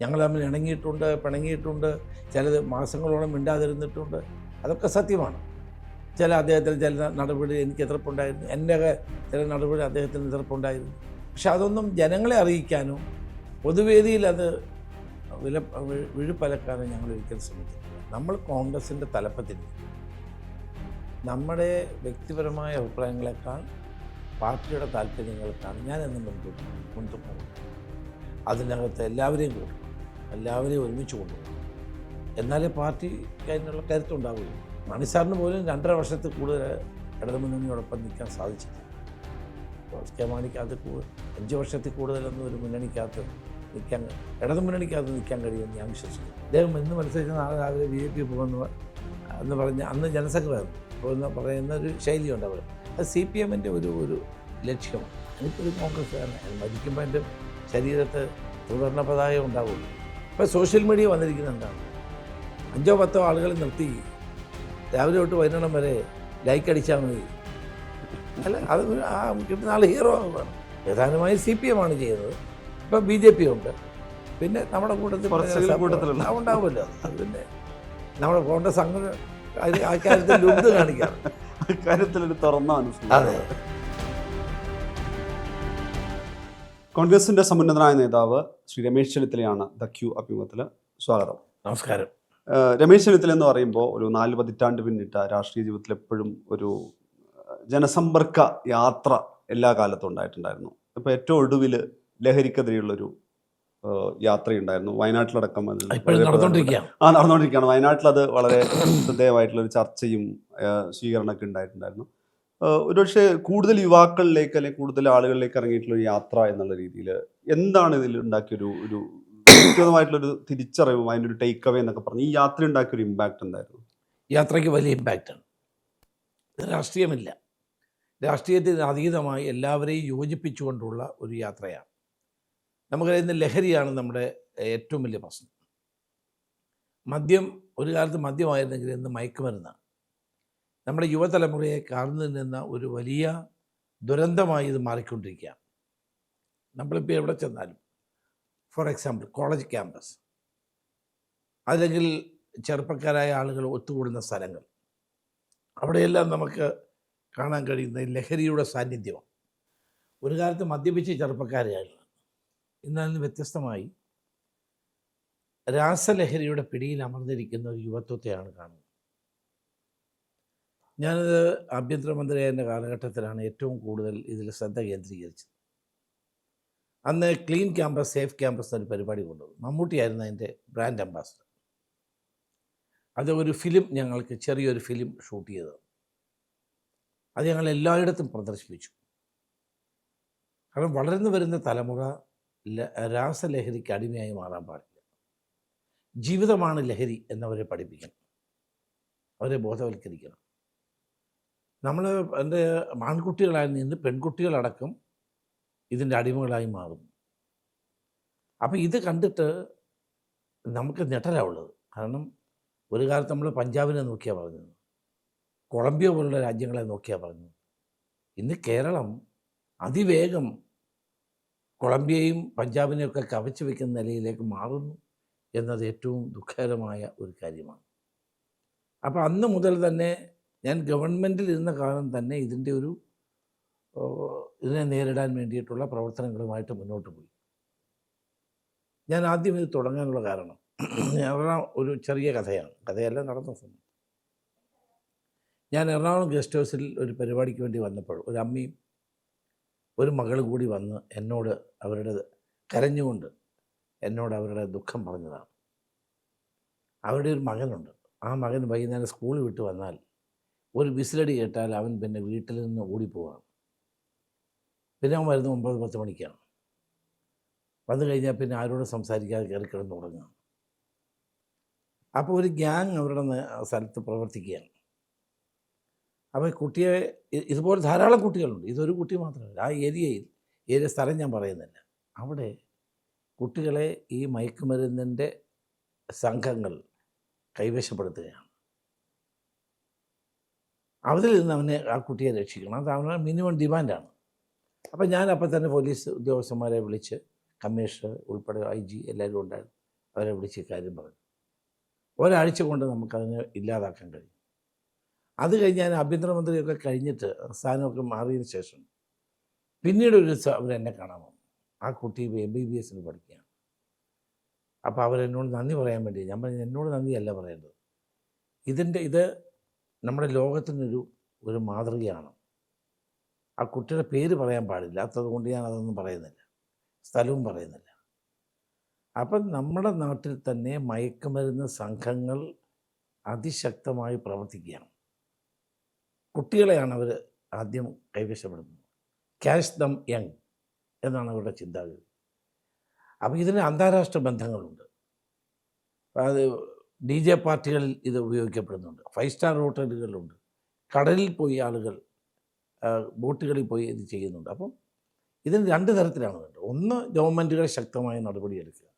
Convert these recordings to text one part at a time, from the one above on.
ഞങ്ങൾ തമ്മിൽ ഇണങ്ങിയിട്ടുണ്ട്, പിണങ്ങിയിട്ടുണ്ട്, ചിലത് മാസങ്ങളോളം മിണ്ടാതിരുന്നിട്ടുണ്ട്. അതൊക്കെ സത്യമാണ്. അദ്ദേഹത്തിന് ചില നടപടി എനിക്ക് എതിർപ്പുണ്ടായിരുന്നു, എൻ്റെ ചില നടപടി അദ്ദേഹത്തിന് എതിർപ്പുണ്ടായിരുന്നു. പക്ഷെ അതൊന്നും ജനങ്ങളെ അറിയിക്കാനോ പൊതുവേദിയിൽ അത് വിഴുപ്പലക്കാനോ ഞങ്ങൾ ഒരിക്കലും ശ്രമിച്ചിട്ടില്ല. നമ്മൾ കോൺഗ്രസിൻ്റെ തലപ്പത്തിൽ നമ്മുടെ വ്യക്തിപരമായ അഭിപ്രായങ്ങളെക്കാൾ പാർട്ടിയുടെ താല്പര്യങ്ങൾക്കാണ് ഞാനെന്നും മുൻതൂക്കം. അതിനകത്ത് എല്ലാവരെയും കൂട്ടും, എല്ലാവരെയും ഒരുമിച്ച് കൊണ്ടുപോകും. എന്നാലേ പാർട്ടിക്ക് അതിനുള്ള കരുത്തുണ്ടാവുകയുള്ളൂ. മണിസാറിന് പോലും 2.5 വർഷത്തിൽ കൂടുതൽ ഇടതുമുന്നണിയോടൊപ്പം നിൽക്കാൻ സാധിച്ചില്ല. കെ മാണിക്കകത്ത് 5 വർഷത്തിൽ കൂടുതലൊന്നും ഒരു മുന്നണിക്കകത്ത് നിൽക്കാൻ, ഇടതുമുന്നണിക്കകത്ത് നിൽക്കാൻ കഴിയുമെന്ന് ഞാൻ വിശ്വസിക്കുന്നു. അദ്ദേഹം ഇന്ന് മത്സരിച്ച നാളെ രാവിലെ BJP പോകുന്നു എന്ന് പറഞ്ഞ് അന്ന് ജനസംഘമായിരുന്നു പോകുന്ന പറയുന്ന ഒരു ശൈലിയുണ്ട് അവർ. അത് CPMൻ്റെ ഒരു ലക്ഷ്യമാണ്. എനിക്കൊരു കോൺഗ്രസ്സുകാരനാണ്. മരിക്കുമ്പോൾ എൻ്റെ ശരീരത്ത് ത്രിവർണ്ണ പതാക ഉണ്ടാവുള്ളൂ. ഇപ്പോൾ സോഷ്യൽ മീഡിയ വന്നിരിക്കുന്നുണ്ടാണ്. 5-10 ആളുകൾ നിർത്തി രാവിലെ തൊട്ട് വൈകുന്നേരം വരെ ലൈക്ക് അടിച്ചാൽ മതി. അല്ല, അത് ആ കിട്ടുന്ന ആൾ ഹീറോ ആവുകയാണ്. പ്രധാനമായും CPM ആണ് ചെയ്യുന്നത്. ഇപ്പം BJP ഉണ്ട്, പിന്നെ നമ്മുടെ കൂട്ടത്തിൽ ഉണ്ടാവുമല്ലോ. പിന്നെ നമ്മുടെ കോൺഗ്രസ് അങ്ങനെ ആ കാര്യത്തിൽ ലുബ്ധ കാണിക്കാറ്. അക്കാര്യത്തിലൊരു തുറന്ന മനസ്സിലായി. അതെ. കോൺഗ്രസിന്റെ സമുന്നതനായ നേതാവ് ശ്രീ രമേശ് ചെന്നിത്തലയാണ് ദ ക്യൂ അഭിമുഖത്തിൽ. സ്വാഗതം. നമസ്കാരം. രമേശ് ചെന്നിത്തല എന്ന് പറയുമ്പോൾ ഒരു 4 പതിറ്റാണ്ട് പിന്നിട്ട രാഷ്ട്രീയ ജീവിതത്തിൽ എപ്പോഴും ഒരു ജനസമ്പർക്ക യാത്ര എല്ലാ കാലത്തും ഉണ്ടായിട്ടുണ്ടായിരുന്നു. ഇപ്പോൾ ഏറ്റവും ഒടുവിൽ ലഹരിക്കെതിരെയുള്ളൊരു യാത്രയുണ്ടായിരുന്നു. വയനാട്ടിലടക്കം നടന്നുകൊണ്ടിരിക്കുകയാണ്. വയനാട്ടിൽ അത് വളരെ ശ്രദ്ധേയമായിട്ടുള്ളൊരു ചർച്ചയും സ്വീകരണമൊക്കെ ഉണ്ടായിട്ടുണ്ടായിരുന്നു. ഒരുപക്ഷെ കൂടുതൽ യുവാക്കളിലേക്ക് അല്ലെങ്കിൽ കൂടുതൽ ആളുകളിലേക്ക് ഇറങ്ങിയിട്ടുള്ള ഒരു യാത്ര എന്നുള്ള രീതിയിൽ എന്താണ് ഇതിൽ ഉണ്ടാക്കിയൊരു വ്യക്തിഗതമായിട്ടുള്ളൊരു തിരിച്ചറിവും അതിൻ്റെ ഒരു ടേക്ക് അവേ എന്നൊക്കെ പറഞ്ഞ് ഈ യാത്ര ഉണ്ടാക്കിയൊരു ഇമ്പാക്റ്റ് എന്തായിരുന്നു? യാത്രയ്ക്ക് വലിയ ഇമ്പാക്റ്റാണ്. രാഷ്ട്രീയമില്ല, രാഷ്ട്രീയത്തിന് അതീതമായി എല്ലാവരെയും യോജിപ്പിച്ചുകൊണ്ടുള്ള ഒരു യാത്രയാണ്. നമുക്കറിയുന്ന ലഹരിയാണ് നമ്മുടെ ഏറ്റവും വലിയ പ്രശ്നം. മദ്യം ഒരു കാലത്ത് മദ്യമായിരുന്നെങ്കിൽ ഇന്ന് മയക്കുമരുന്നാണ്. നമ്മുടെ യുവതലമുറയെ കാർന്നു നിന്ന ഒരു വലിയ ദുരന്തമായി ഇത് മാറിക്കൊണ്ടിരിക്കുകയാണ്. നമ്മളിപ്പോൾ എവിടെ ചെന്നാലും, ഫോർ എക്സാമ്പിൾ കോളേജ് ക്യാമ്പസ്, അല്ലെങ്കിൽ ചെറുപ്പക്കാരായ ആളുകൾ ഒത്തുകൂടുന്ന സ്ഥലങ്ങൾ, അവിടെയെല്ലാം നമുക്ക് കാണാൻ കഴിയുന്ന ലഹരിയുടെ സാന്നിധ്യമാണ്. ഒരു കാലത്ത് മദ്യപിച്ച് ചെറുപ്പക്കാരായിരുന്നു. ഇന്നതിന് വ്യത്യസ്തമായി രാസലഹരിയുടെ പിടിയിൽ അമർന്നിരിക്കുന്ന ഒരു യുവത്വത്തെയാണ് കാണുന്നത്. ഞാനത് ആഭ്യന്തരമന്ത്രിയായ കാലഘട്ടത്തിലാണ് ഏറ്റവും കൂടുതൽ ഇതിൽ ശ്രദ്ധ കേന്ദ്രീകരിച്ചത്. അന്ന് ക്ലീൻ ക്യാമ്പസ് സേഫ് ക്യാമ്പസ് എന്നൊരു പരിപാടി കൊണ്ടുവന്നു. മമ്മൂട്ടിയായിരുന്നു അതിൻ്റെ ബ്രാൻഡ് അംബാസഡർ. അത് ഒരു ഫിലിം, ഞങ്ങൾക്ക് ചെറിയൊരു ഫിലിം ഷൂട്ട് ചെയ്തത്. അത് ഞങ്ങൾ എല്ലായിടത്തും പ്രദർശിപ്പിച്ചു. കാരണം വളർന്നു വരുന്ന തലമുറ രാസലഹരിക്ക് അടിമയായി മാറാൻ പാടില്ല. ജീവിതമാണ് ലഹരി എന്നവരെ പഠിപ്പിക്കണം, അവരെ ബോധവൽക്കരിക്കണം. നമ്മൾ എൻ്റെ ആൺകുട്ടികളായിരുന്നു, ഇന്ന് പെൺകുട്ടികളടക്കം ഇതിൻ്റെ അടിമകളായി മാറുന്നു. അപ്പം ഇത് കണ്ടിട്ട് നമുക്ക് ഞെട്ടലാവുള്ളത്. കാരണം ഒരു കാലത്ത് നമ്മൾ പഞ്ചാബിനെ നോക്കിയാൽ പറഞ്ഞത്, കൊളംബിയ പോലുള്ള രാജ്യങ്ങളെ നോക്കിയാൽ പറഞ്ഞത്. ഇന്ന് കേരളം അതിവേഗം കൊളംബിയയും പഞ്ചാബിനെയൊക്കെ കവച്ചു വയ്ക്കുന്ന നിലയിലേക്ക് മാറുന്നു എന്നത് ഏറ്റവും ദുഃഖകരമായ ഒരു കാര്യമാണ്. അപ്പോൾ അന്ന് മുതൽ തന്നെ ഞാൻ ഗവൺമെൻറ്റിൽ ഇരുന്ന കാലം തന്നെ ഇതിനെ നേരിടാൻ വേണ്ടിയിട്ടുള്ള പ്രവർത്തനങ്ങളുമായിട്ട് മുന്നോട്ട് പോയി. ഞാൻ ആദ്യം ഇത് തുടങ്ങാനുള്ള കാരണം ഒരു ചെറിയ കഥയല്ല, നടന്ന സമയം. ഞാൻ എറണാകുളം ഗസ്റ്റ് ഹൗസിൽ ഒരു പരിപാടിക്ക് വേണ്ടി വന്നപ്പോൾ ഒരു അമ്മയും ഒരു മകൾ കൂടി വന്ന് എന്നോട് കരഞ്ഞുകൊണ്ട് എന്നോട് അവരുടെ ദുഃഖം പറഞ്ഞതാണ്. അവരുടെ ഒരു മകനുണ്ട്. ആ മകൻ വൈകുന്നേരം സ്കൂൾ വിട്ട് വന്നാൽ ഒരു വിസിലടി കേട്ടാൽ അവൻ പിന്നെ വീട്ടിൽ നിന്ന് ഓടിപ്പോവാണ്. പിന്നെ അവൻ വരുന്നത് 9-10 മണിക്കാണ്. വന്നു കഴിഞ്ഞാൽ പിന്നെ ആരോടും സംസാരിക്കാതെ കയറി കിടന്ന് ഉറങ്ങുക. അപ്പോൾ ഒരു ഗ്യാങ് അവരുടെ സ്ഥലത്ത് പ്രവർത്തിക്കുകയാണ്. അപ്പോൾ കുട്ടിയെ, ഇതുപോലെ ധാരാളം കുട്ടികളുണ്ട്, ഇതൊരു കുട്ടി മാത്രമല്ല. ആ ഏരിയ സ്ഥലം ഞാൻ പറയുന്നില്ല. അവിടെ കുട്ടികളെ ഈ മയക്കുമരുന്നിൻ്റെ സംഘങ്ങൾ കൈവശപ്പെടുത്തുകയാണ്. അതിൽ നിന്ന് ആ കുട്ടിയെ രക്ഷിക്കണം. അത് അവരുടെ മിനിമം ഡിമാൻഡാണ്. അപ്പം ഞാൻ അപ്പം തന്നെ പോലീസ് ഉദ്യോഗസ്ഥന്മാരെ വിളിച്ച്, കമ്മീഷണർ ഉൾപ്പെടെ IG എല്ലാവരും ഉണ്ടായിരുന്നു, അവരെ വിളിച്ച് കാര്യം പറഞ്ഞു. ഒരാഴ്ച കൊണ്ട് നമുക്കതിനെ ഇല്ലാതാക്കാൻ കഴിയും. അത് കഴിഞ്ഞ് ഞാൻ ആഭ്യന്തരമന്ത്രിയൊക്കെ കഴിഞ്ഞിട്ട് സ്ഥാനമൊക്കെ മാറിയതിന് ശേഷം പിന്നീട് ഒരു ദിവസം അവരെന്നെ കാണാൻ വന്നു. ആ കുട്ടി MBBS പഠിക്കുകയാണ്. അപ്പോൾ അവരെന്നോട് നന്ദി പറയാൻ വേണ്ടി ഞാൻ പറഞ്ഞു, എന്നോട് നന്ദിയല്ല പറയേണ്ടത്, ഇത് നമ്മുടെ ലോകത്തിനൊരു മാതൃകയാണ്. ആ കുട്ടിയുടെ പേര് പറയാൻ പാടില്ലാത്തത് കൊണ്ട് ഞാൻ അതൊന്നും പറയുന്നില്ല, സ്ഥലവും പറയുന്നില്ല. അപ്പം നമ്മുടെ നാട്ടിൽ തന്നെ മയക്കുമരുന്ന് സംഘങ്ങൾ അതിശക്തമായി പ്രവർത്തിക്കുകയാണ്. കുട്ടികളെയാണ് അവർ ആദ്യം കൈവശപ്പെടുന്നത്. ക്യാഷ് ദം യങ് എന്നാണ് അവരുടെ ചിന്താഗതി. അപ്പോൾ ഇതിന് അന്താരാഷ്ട്ര ബന്ധങ്ങളുണ്ട്. അത് DJ പാർട്ടികളിൽ ഇത് ഉപയോഗിക്കപ്പെടുന്നുണ്ട്, 5 സ്റ്റാർ ഹോട്ടലുകളിലുണ്ട്, കടലിൽ പോയി ആളുകൾ ബോട്ടുകളിൽ പോയി ഇത് ചെയ്യുന്നുണ്ട്. അപ്പം ഇതിന് 2 തരത്തിലാണ് വേണ്ടത്. ഒന്ന്, ഗവൺമെൻറ്റുകൾ ശക്തമായ നടപടിയെടുക്കുക.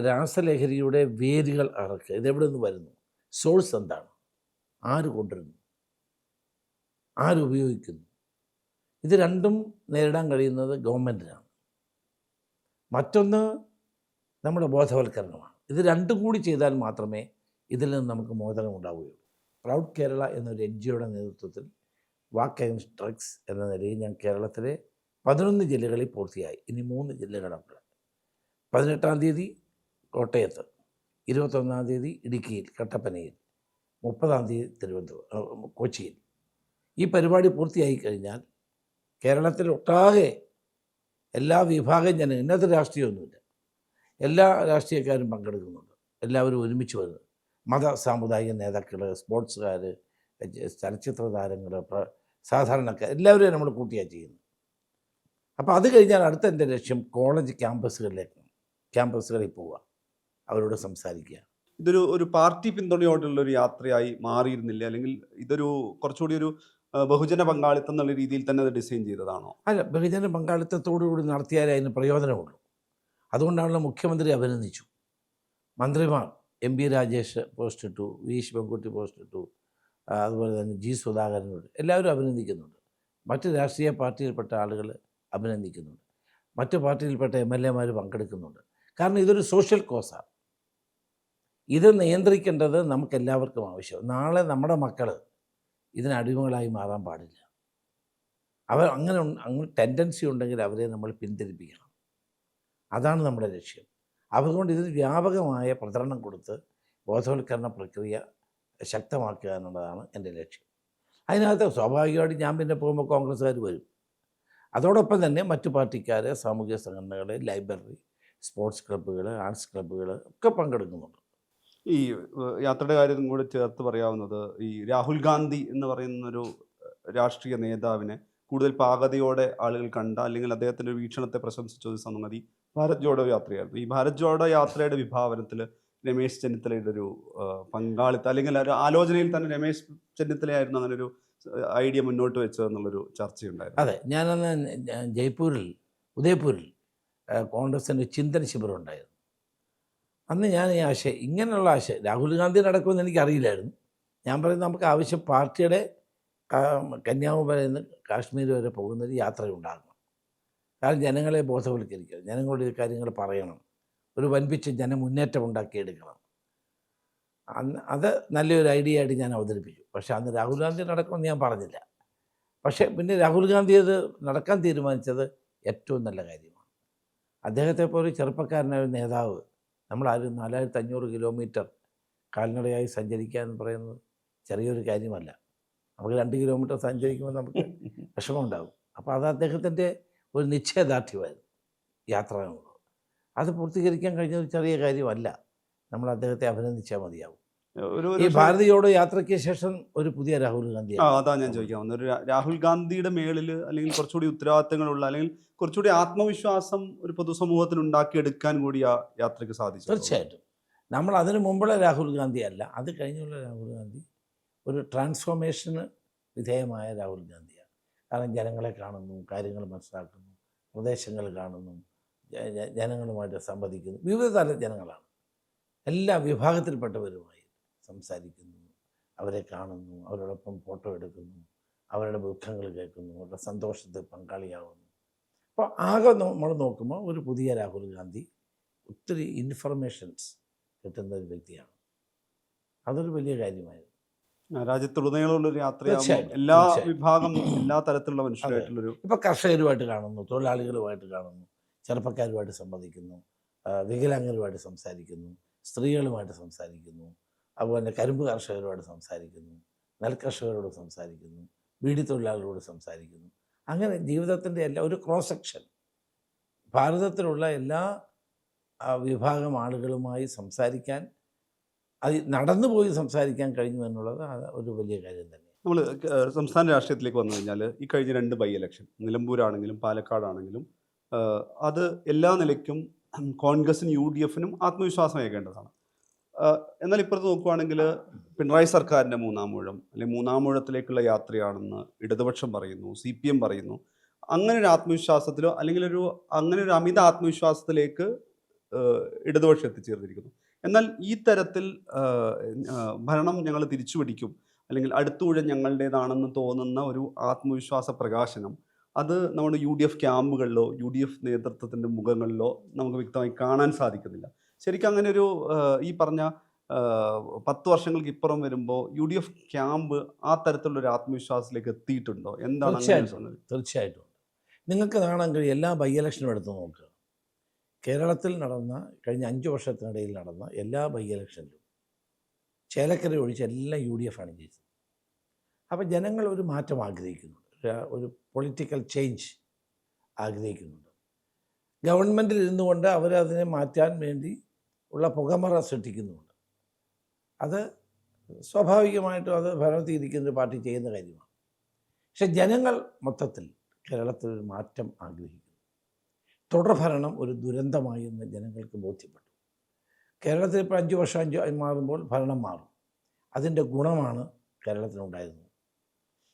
രാസലഹരിയുടെ വേരുകൾ അറക്കുക. ഇതെവിടെ നിന്ന് വരുന്നു, സോഴ്സ് എന്താണ്, ആര് കൊണ്ടുവരുന്നു, ആരുപയോഗിക്കുന്നു, ഇത് രണ്ടും നേരിടാൻ കഴിയുന്നത് ഗവൺമെൻറ്റിനാണ്. മറ്റൊന്ന് നമ്മുടെ ബോധവൽക്കരണമാണ്. ഇത് രണ്ടും കൂടി ചെയ്താൽ മാത്രമേ ഇതിൽ നിന്ന് നമുക്ക് മോചനം ഉണ്ടാവുകയുള്ളൂ. പ്രൗഡ് കേരള എന്നൊരു NGOയുടെ നേതൃത്വത്തിൽ വാക്ക് അഗൈൻസ്റ്റ് ഡ്രഗ്സ് എന്ന നിലയിൽ ഞാൻ കേരളത്തിലെ 11 ജില്ലകളിൽ പൂർത്തിയായി. ഇനി 3 ജില്ലകളാണ്. 18-ാം തീയതി കോട്ടയത്ത്, 21-ാം തീയതി ഇടുക്കിയിൽ കട്ടപ്പനയിൽ, 30-ാം തീയതി കൊച്ചിയിൽ. ഈ പരിപാടി പൂർത്തിയായി കഴിഞ്ഞാൽ കേരളത്തിലൊട്ടാകെ എല്ലാ വിഭാഗം ജനം, ഇന്നത്തെ രാഷ്ട്രീയമൊന്നുമില്ല, എല്ലാ രാഷ്ട്രീയക്കാരും പങ്കെടുക്കുന്നുണ്ട്. എല്ലാവരും ഒരുമിച്ച് വരുന്നത്, മത സാമുദായിക നേതാക്കൾ, സ്പോർട്സുകാർ, ചലച്ചിത്ര താരങ്ങൾ, സാധാരണക്കാർ, എല്ലാവരെയും നമ്മൾ കൂട്ടിയാണ് ചെയ്യുന്നത്. അപ്പോൾ അത് കഴിഞ്ഞാൽ അടുത്ത എൻ്റെ ലക്ഷ്യം കോളേജ് ക്യാമ്പസുകളിൽ പോവുക, അവരോട് സംസാരിക്കുക. ഒരു പാർട്ടി പിന്തുണയോടുള്ളൊരു യാത്രയായി മാറിയിരുന്നില്ല, അല്ലെങ്കിൽ ഇതൊരു കുറച്ചുകൂടി ഒരു ബഹുജന പങ്കാളിത്തം എന്നുള്ള രീതിയിൽ തന്നെ അത് ഡിസൈൻ ചെയ്തതാണോ? അല്ല, ബഹുജന പങ്കാളിത്തത്തോടുകൂടി നടത്തിയാലേ അതിന് പ്രയോജനമുള്ളൂ. അതുകൊണ്ടാണല്ലോ മുഖ്യമന്ത്രി അഭിനന്ദിച്ചു. മന്ത്രിമാർ MP രാജേഷ് പോസ്റ്റ് ഇട്ടു, വി ശിവൻകുട്ടി പോസ്റ്റ് ഇട്ടു, അതുപോലെ തന്നെ G സുധാകരനോട് എല്ലാവരും അഭിനന്ദിക്കുന്നുണ്ട്. മറ്റ് രാഷ്ട്രീയ പാർട്ടിയിൽപ്പെട്ട ആളുകൾ അഭിനന്ദിക്കുന്നുണ്ട്. മറ്റ് പാർട്ടിയിൽപ്പെട്ട MLA പങ്കെടുക്കുന്നുണ്ട്. കാരണം ഇതൊരു സോഷ്യൽ കോസാണ്. ഇത് നിയന്ത്രിക്കേണ്ടത് നമുക്കെല്ലാവർക്കും ആവശ്യമാണ്. നാളെ നമ്മുടെ മക്കൾ ഇതിനടിമകളായി മാറാൻ പാടില്ല. അവർ അങ്ങനെ ടെൻഡൻസി ഉണ്ടെങ്കിൽ അവരെ നമ്മൾ പിന്തിരിപ്പിക്കണം. അതാണ് നമ്മുടെ ലക്ഷ്യം. അതുകൊണ്ട് ഇതിന് വ്യാപകമായ പ്രചരണം കൊടുത്ത് ബോധവൽക്കരണ പ്രക്രിയ ശക്തമാക്കുക എന്നുള്ളതാണ് എൻ്റെ ലക്ഷ്യം. അതിനകത്ത് സ്വാഭാവികമായിട്ട് ഞാൻ പിന്നെ പോകുമ്പോൾ കോൺഗ്രസ്സുകാർ വരും. അതോടൊപ്പം തന്നെ മറ്റു പാർട്ടിക്കാർ, സാമൂഹിക സംഘടനകൾ, ലൈബ്രറി, സ്പോർട്സ് ക്ലബ്ബുകൾ, ആർട്സ് ക്ലബ്ബുകൾ ഒക്കെ പങ്കെടുക്കുന്നുണ്ട്. ഈ യാത്രയുടെ കാര്യം കൂടെ ചേർത്ത് പറയാവുന്നത്, ഈ രാഹുൽ ഗാന്ധി എന്ന് പറയുന്നൊരു രാഷ്ട്രീയ നേതാവിനെ കൂടുതൽ പാകതയോടെ ആളുകൾ കണ്ട, അല്ലെങ്കിൽ അദ്ദേഹത്തിൻ്റെ വീക്ഷണത്തെ പ്രശംസിച്ച ഒരു സംഗതി ഭാരത് ജോഡോ യാത്രയായിരുന്നു. ഈ ഭാരത് ജോഡോ യാത്രയുടെ വിഭാവനത്തിൽ രമേശ് ചെന്നിത്തലയുടെ ഒരു പങ്കാളിത്തം, അല്ലെങ്കിൽ ഒരു ആലോചനയിൽ തന്നെ രമേശ് ചെന്നിത്തലയായിരുന്നു അങ്ങനെ ഒരു ഐഡിയ മുന്നോട്ട് വെച്ചതെന്നുള്ളൊരു ചർച്ചയുണ്ടായിരുന്നു. അതെ, ഞാനന്ന് ഉദയപൂരിൽ കോൺഗ്രസിൻ്റെ ചിന്തന ശിബിരം ഉണ്ടായിരുന്നു. അന്ന് ഞാൻ ഈ ഇങ്ങനെയുള്ള രാഹുൽ ഗാന്ധി നടക്കുമെന്ന് എനിക്കറിയില്ലായിരുന്നു. ഞാൻ പറയുന്നത് നമുക്ക് ആവശ്യം പാർട്ടിയുടെ കന്യാകുമാരിയിൽ നിന്ന് കാശ്മീർ വരെ പോകുന്നൊരു യാത്രയുണ്ടാകണം. കാരണം ജനങ്ങളെ ബോധവൽക്കരിക്കണം, ജനങ്ങളോട് ഈ കാര്യങ്ങൾ പറയണം, ഒരു വൻപിച്ച ജനമുന്നേറ്റം ഉണ്ടാക്കിയെടുക്കണം. അത് നല്ലൊരു ഐഡിയ ആയിട്ട് ഞാൻ അവതരിപ്പിച്ചു. പക്ഷേ അന്ന് രാഹുൽ ഗാന്ധി നടക്കുമെന്ന് ഞാൻ പറഞ്ഞില്ല. പക്ഷേ പിന്നെ രാഹുൽ ഗാന്ധി അത് നടക്കാൻ തീരുമാനിച്ചത് ഏറ്റവും നല്ല കാര്യമാണ്. അദ്ദേഹത്തെ പോലെ ചെറുപ്പക്കാരനായ നേതാവ്, നമ്മളാരും 4500 കിലോമീറ്റർ കാൽനടയായി സഞ്ചരിക്കുക എന്ന് പറയുന്നത് ചെറിയൊരു കാര്യമല്ല. നമുക്ക് 2 കിലോമീറ്റർ സഞ്ചരിക്കുമ്പോൾ നമുക്ക് വിഷമമുണ്ടാകും. അപ്പോൾ അത് അദ്ദേഹത്തിൻ്റെ ഒരു നിശ്ചയദാർഢ്യമായിരുന്നു യാത്ര എന്നുള്ളത്. അത് പൂർത്തീകരിക്കാൻ കഴിഞ്ഞ ഒരു ചെറിയ കാര്യമല്ല. നമ്മൾ അദ്ദേഹത്തെ അഭിനന്ദിച്ചാൽ മതിയാവും. ഈ ഭാരതിയോട് യാത്രയ്ക്ക് ശേഷം ഒരു പുതിയ രാഹുൽ ഗാന്ധി. അതാ ഞാൻ ചോദിക്കാവുന്നത്, ഒരു രാഹുൽ ഗാന്ധിയുടെ മേളിൽ അല്ലെങ്കിൽ കുറച്ചുകൂടി ഉത്തരവാദിത്തങ്ങളുള്ള, അല്ലെങ്കിൽ കുറച്ചുകൂടി ആത്മവിശ്വാസം ഒരു പൊതുസമൂഹത്തിന് ഉണ്ടാക്കിയെടുക്കാൻ കൂടി ആ യാത്രയ്ക്ക് സാധിച്ചു. തീർച്ചയായിട്ടും. നമ്മൾ അതിനു മുമ്പുള്ള രാഹുൽ ഗാന്ധി അല്ല, അത് കഴിഞ്ഞുള്ള രാഹുൽ ഗാന്ധി ഒരു ട്രാൻസ്ഫോർമേഷന് വിധേയമായ രാഹുൽ ഗാന്ധിയാണ്. കാരണം ജനങ്ങളെ കാണുന്നു, കാര്യങ്ങൾ മനസ്സിലാക്കുന്നു, പ്രദേശങ്ങൾ കാണുന്നു, ജനങ്ങളുമായിട്ട് സംവദിക്കുന്നു. വിവിധ തരം ജനങ്ങളാണ്, എല്ലാ വിഭാഗത്തിൽപ്പെട്ടവരുമായി സംസാരിക്കുന്നു, അവരെ കാണുന്നു, അവരോടൊപ്പം ഫോട്ടോ എടുക്കുന്നു, അവരുടെ ദുഃഖങ്ങൾ കേൾക്കുന്നു, അവരുടെ സന്തോഷത്തിൽ പങ്കാളിയാവുന്നു. അപ്പോൾ ആകെ നമ്മൾ നോക്കുമ്പോൾ ഒരു പുതിയ രാഹുൽ ഗാന്ധി ഒത്തിരി ഇൻഫർമേഷൻസ് കിട്ടുന്ന ഒരു വ്യക്തിയാണ്. അതൊരു വലിയ കാര്യമായിരുന്നു. രാജ്യത്തുടനീളമുള്ളൊരു യാത്രയാകുമ്പോൾ തീർച്ചയായിട്ടും, എല്ലാ തീർച്ചയായിട്ടും. വിഭാഗം എല്ലാ തരത്തിലുള്ള അതെ. മനുഷ്യരായിട്ടുള്ളൊരു ഇപ്പോൾ കർഷകരുമായിട്ട് കാണുന്നു, തൊഴിലാളികളുമായിട്ട് കാണുന്നു, ചെറുപ്പക്കാരുമായിട്ട് സംവദിക്കുന്നു, വികലാംഗരുമായിട്ട് സംസാരിക്കുന്നു, സ്ത്രീകളുമായിട്ട് സംസാരിക്കുന്നു, അതുപോലെ കരിമ്പ് കർഷകരുമായിട്ട് സംസാരിക്കുന്നു, നെൽകർഷകരോട് സംസാരിക്കുന്നു, ബീഡി തൊഴിലാളികളോട് സംസാരിക്കുന്നു. അങ്ങനെ ജീവിതത്തിൻ്റെ ഒരു ക്രോസ് സെക്ഷൻ ഭാരതത്തിലുള്ള എല്ലാ വിഭാഗം ആളുകളുമായി സംസാരിക്കാൻ, അത് നടന്നു പോയി സംസാരിക്കാൻ കഴിഞ്ഞു എന്നുള്ളത് ഒരു വലിയ കാര്യം തന്നെ. നമ്മൾ സംസ്ഥാന രാഷ്ട്രീയത്തിലേക്ക് വന്നു കഴിഞ്ഞാൽ ഈ കഴിഞ്ഞ 2 ബൈ ഇലക്ഷൻ നിലമ്പൂരാണെങ്കിലും പാലക്കാടാണെങ്കിലും അത് എല്ലാ നിലയ്ക്കും കോൺഗ്രസിനും UDFനും ആത്മവിശ്വാസമേകേണ്ടതാണ്. എന്നാൽ ഇപ്പുറത്ത് നോക്കുകയാണെങ്കിൽ പിണറായി സർക്കാരിൻ്റെ 3-ാം ഊഴം അല്ലെങ്കിൽ 3-ാം ഊഴത്തിലേക്കുള്ള യാത്രയാണെന്ന് ഇടതുപക്ഷം പറയുന്നു, CPM പറയുന്നു. അങ്ങനെ ഒരു ആത്മവിശ്വാസത്തിലോ അല്ലെങ്കിൽ അങ്ങനെ ഒരു അമിത ആത്മവിശ്വാസത്തിലേക്ക് ഇടതുപക്ഷം എത്തിച്ചേർന്നിരിക്കുന്നു. എന്നാൽ ഈ തരത്തിൽ ഭരണം ഞങ്ങൾ തിരിച്ചു പിടിക്കും അല്ലെങ്കിൽ അടുത്ത ഊഴം ഞങ്ങളുടേതാണെന്ന് തോന്നുന്ന ഒരു ആത്മവിശ്വാസ പ്രകാശനം അത് നമ്മുടെ UDF ക്യാമ്പുകളിലോ UDF നേതൃത്വത്തിൻ്റെ മുഖങ്ങളിലോ നമുക്ക് വ്യക്തമായി കാണാൻ സാധിക്കുന്നില്ല. ശരിക്കും അങ്ങനെ ഒരു ഈ പറഞ്ഞ 10 വർഷങ്ങൾക്ക് ഇപ്പുറം വരുമ്പോൾ UDF ക്യാമ്പ് ആ തരത്തിലുള്ളൊരു ആത്മവിശ്വാസത്തിലേക്ക് എത്തിയിട്ടുണ്ടോ? എന്താണ് തീർച്ചയായിട്ടും. നിങ്ങൾക്ക് കാണാമെങ്കിൽ എല്ലാ ബൈ ഇലക്ഷനും എടുത്ത് നോക്കുക. കേരളത്തിൽ നടന്ന കഴിഞ്ഞ 5 വർഷത്തിനിടയിൽ നടന്ന എല്ലാ ബൈ ഇലക്ഷനിലും ചേലക്കര ഒഴിച്ച് എല്ലാം UDF ആണ് ജയിച്ചത്. അപ്പോൾ ജനങ്ങൾ ഒരു മാറ്റം ആഗ്രഹിക്കുന്നുണ്ട്, ഒരു പൊളിറ്റിക്കൽ ചേഞ്ച് ആഗ്രഹിക്കുന്നുണ്ട്. ഗവൺമെൻറ്റിൽ ഇരുന്നുകൊണ്ട് അവരതിനെ മാറ്റാൻ വേണ്ടി ഉള്ള പുകമറ സൃഷ്ടിക്കുന്നുമുണ്ട്. അത് സ്വാഭാവികമായിട്ടും അത് ഭരണത്തിൽ ഇരിക്കുന്ന ഒരു പാർട്ടി ചെയ്യുന്ന കാര്യമാണ്. പക്ഷെ ജനങ്ങൾ മൊത്തത്തിൽ കേരളത്തിൽ ഒരു മാറ്റം ആഗ്രഹിക്കുന്നു. തുടർഭരണം ഒരു ദുരന്തമായി എന്ന് ജനങ്ങൾക്ക് ബോധ്യപ്പെട്ടു. കേരളത്തിൽ ഇപ്പോൾ 5 വർഷം മാറുമ്പോൾ ഭരണം മാറും. അതിൻ്റെ ഗുണമാണ് കേരളത്തിലുണ്ടായിരുന്നത്.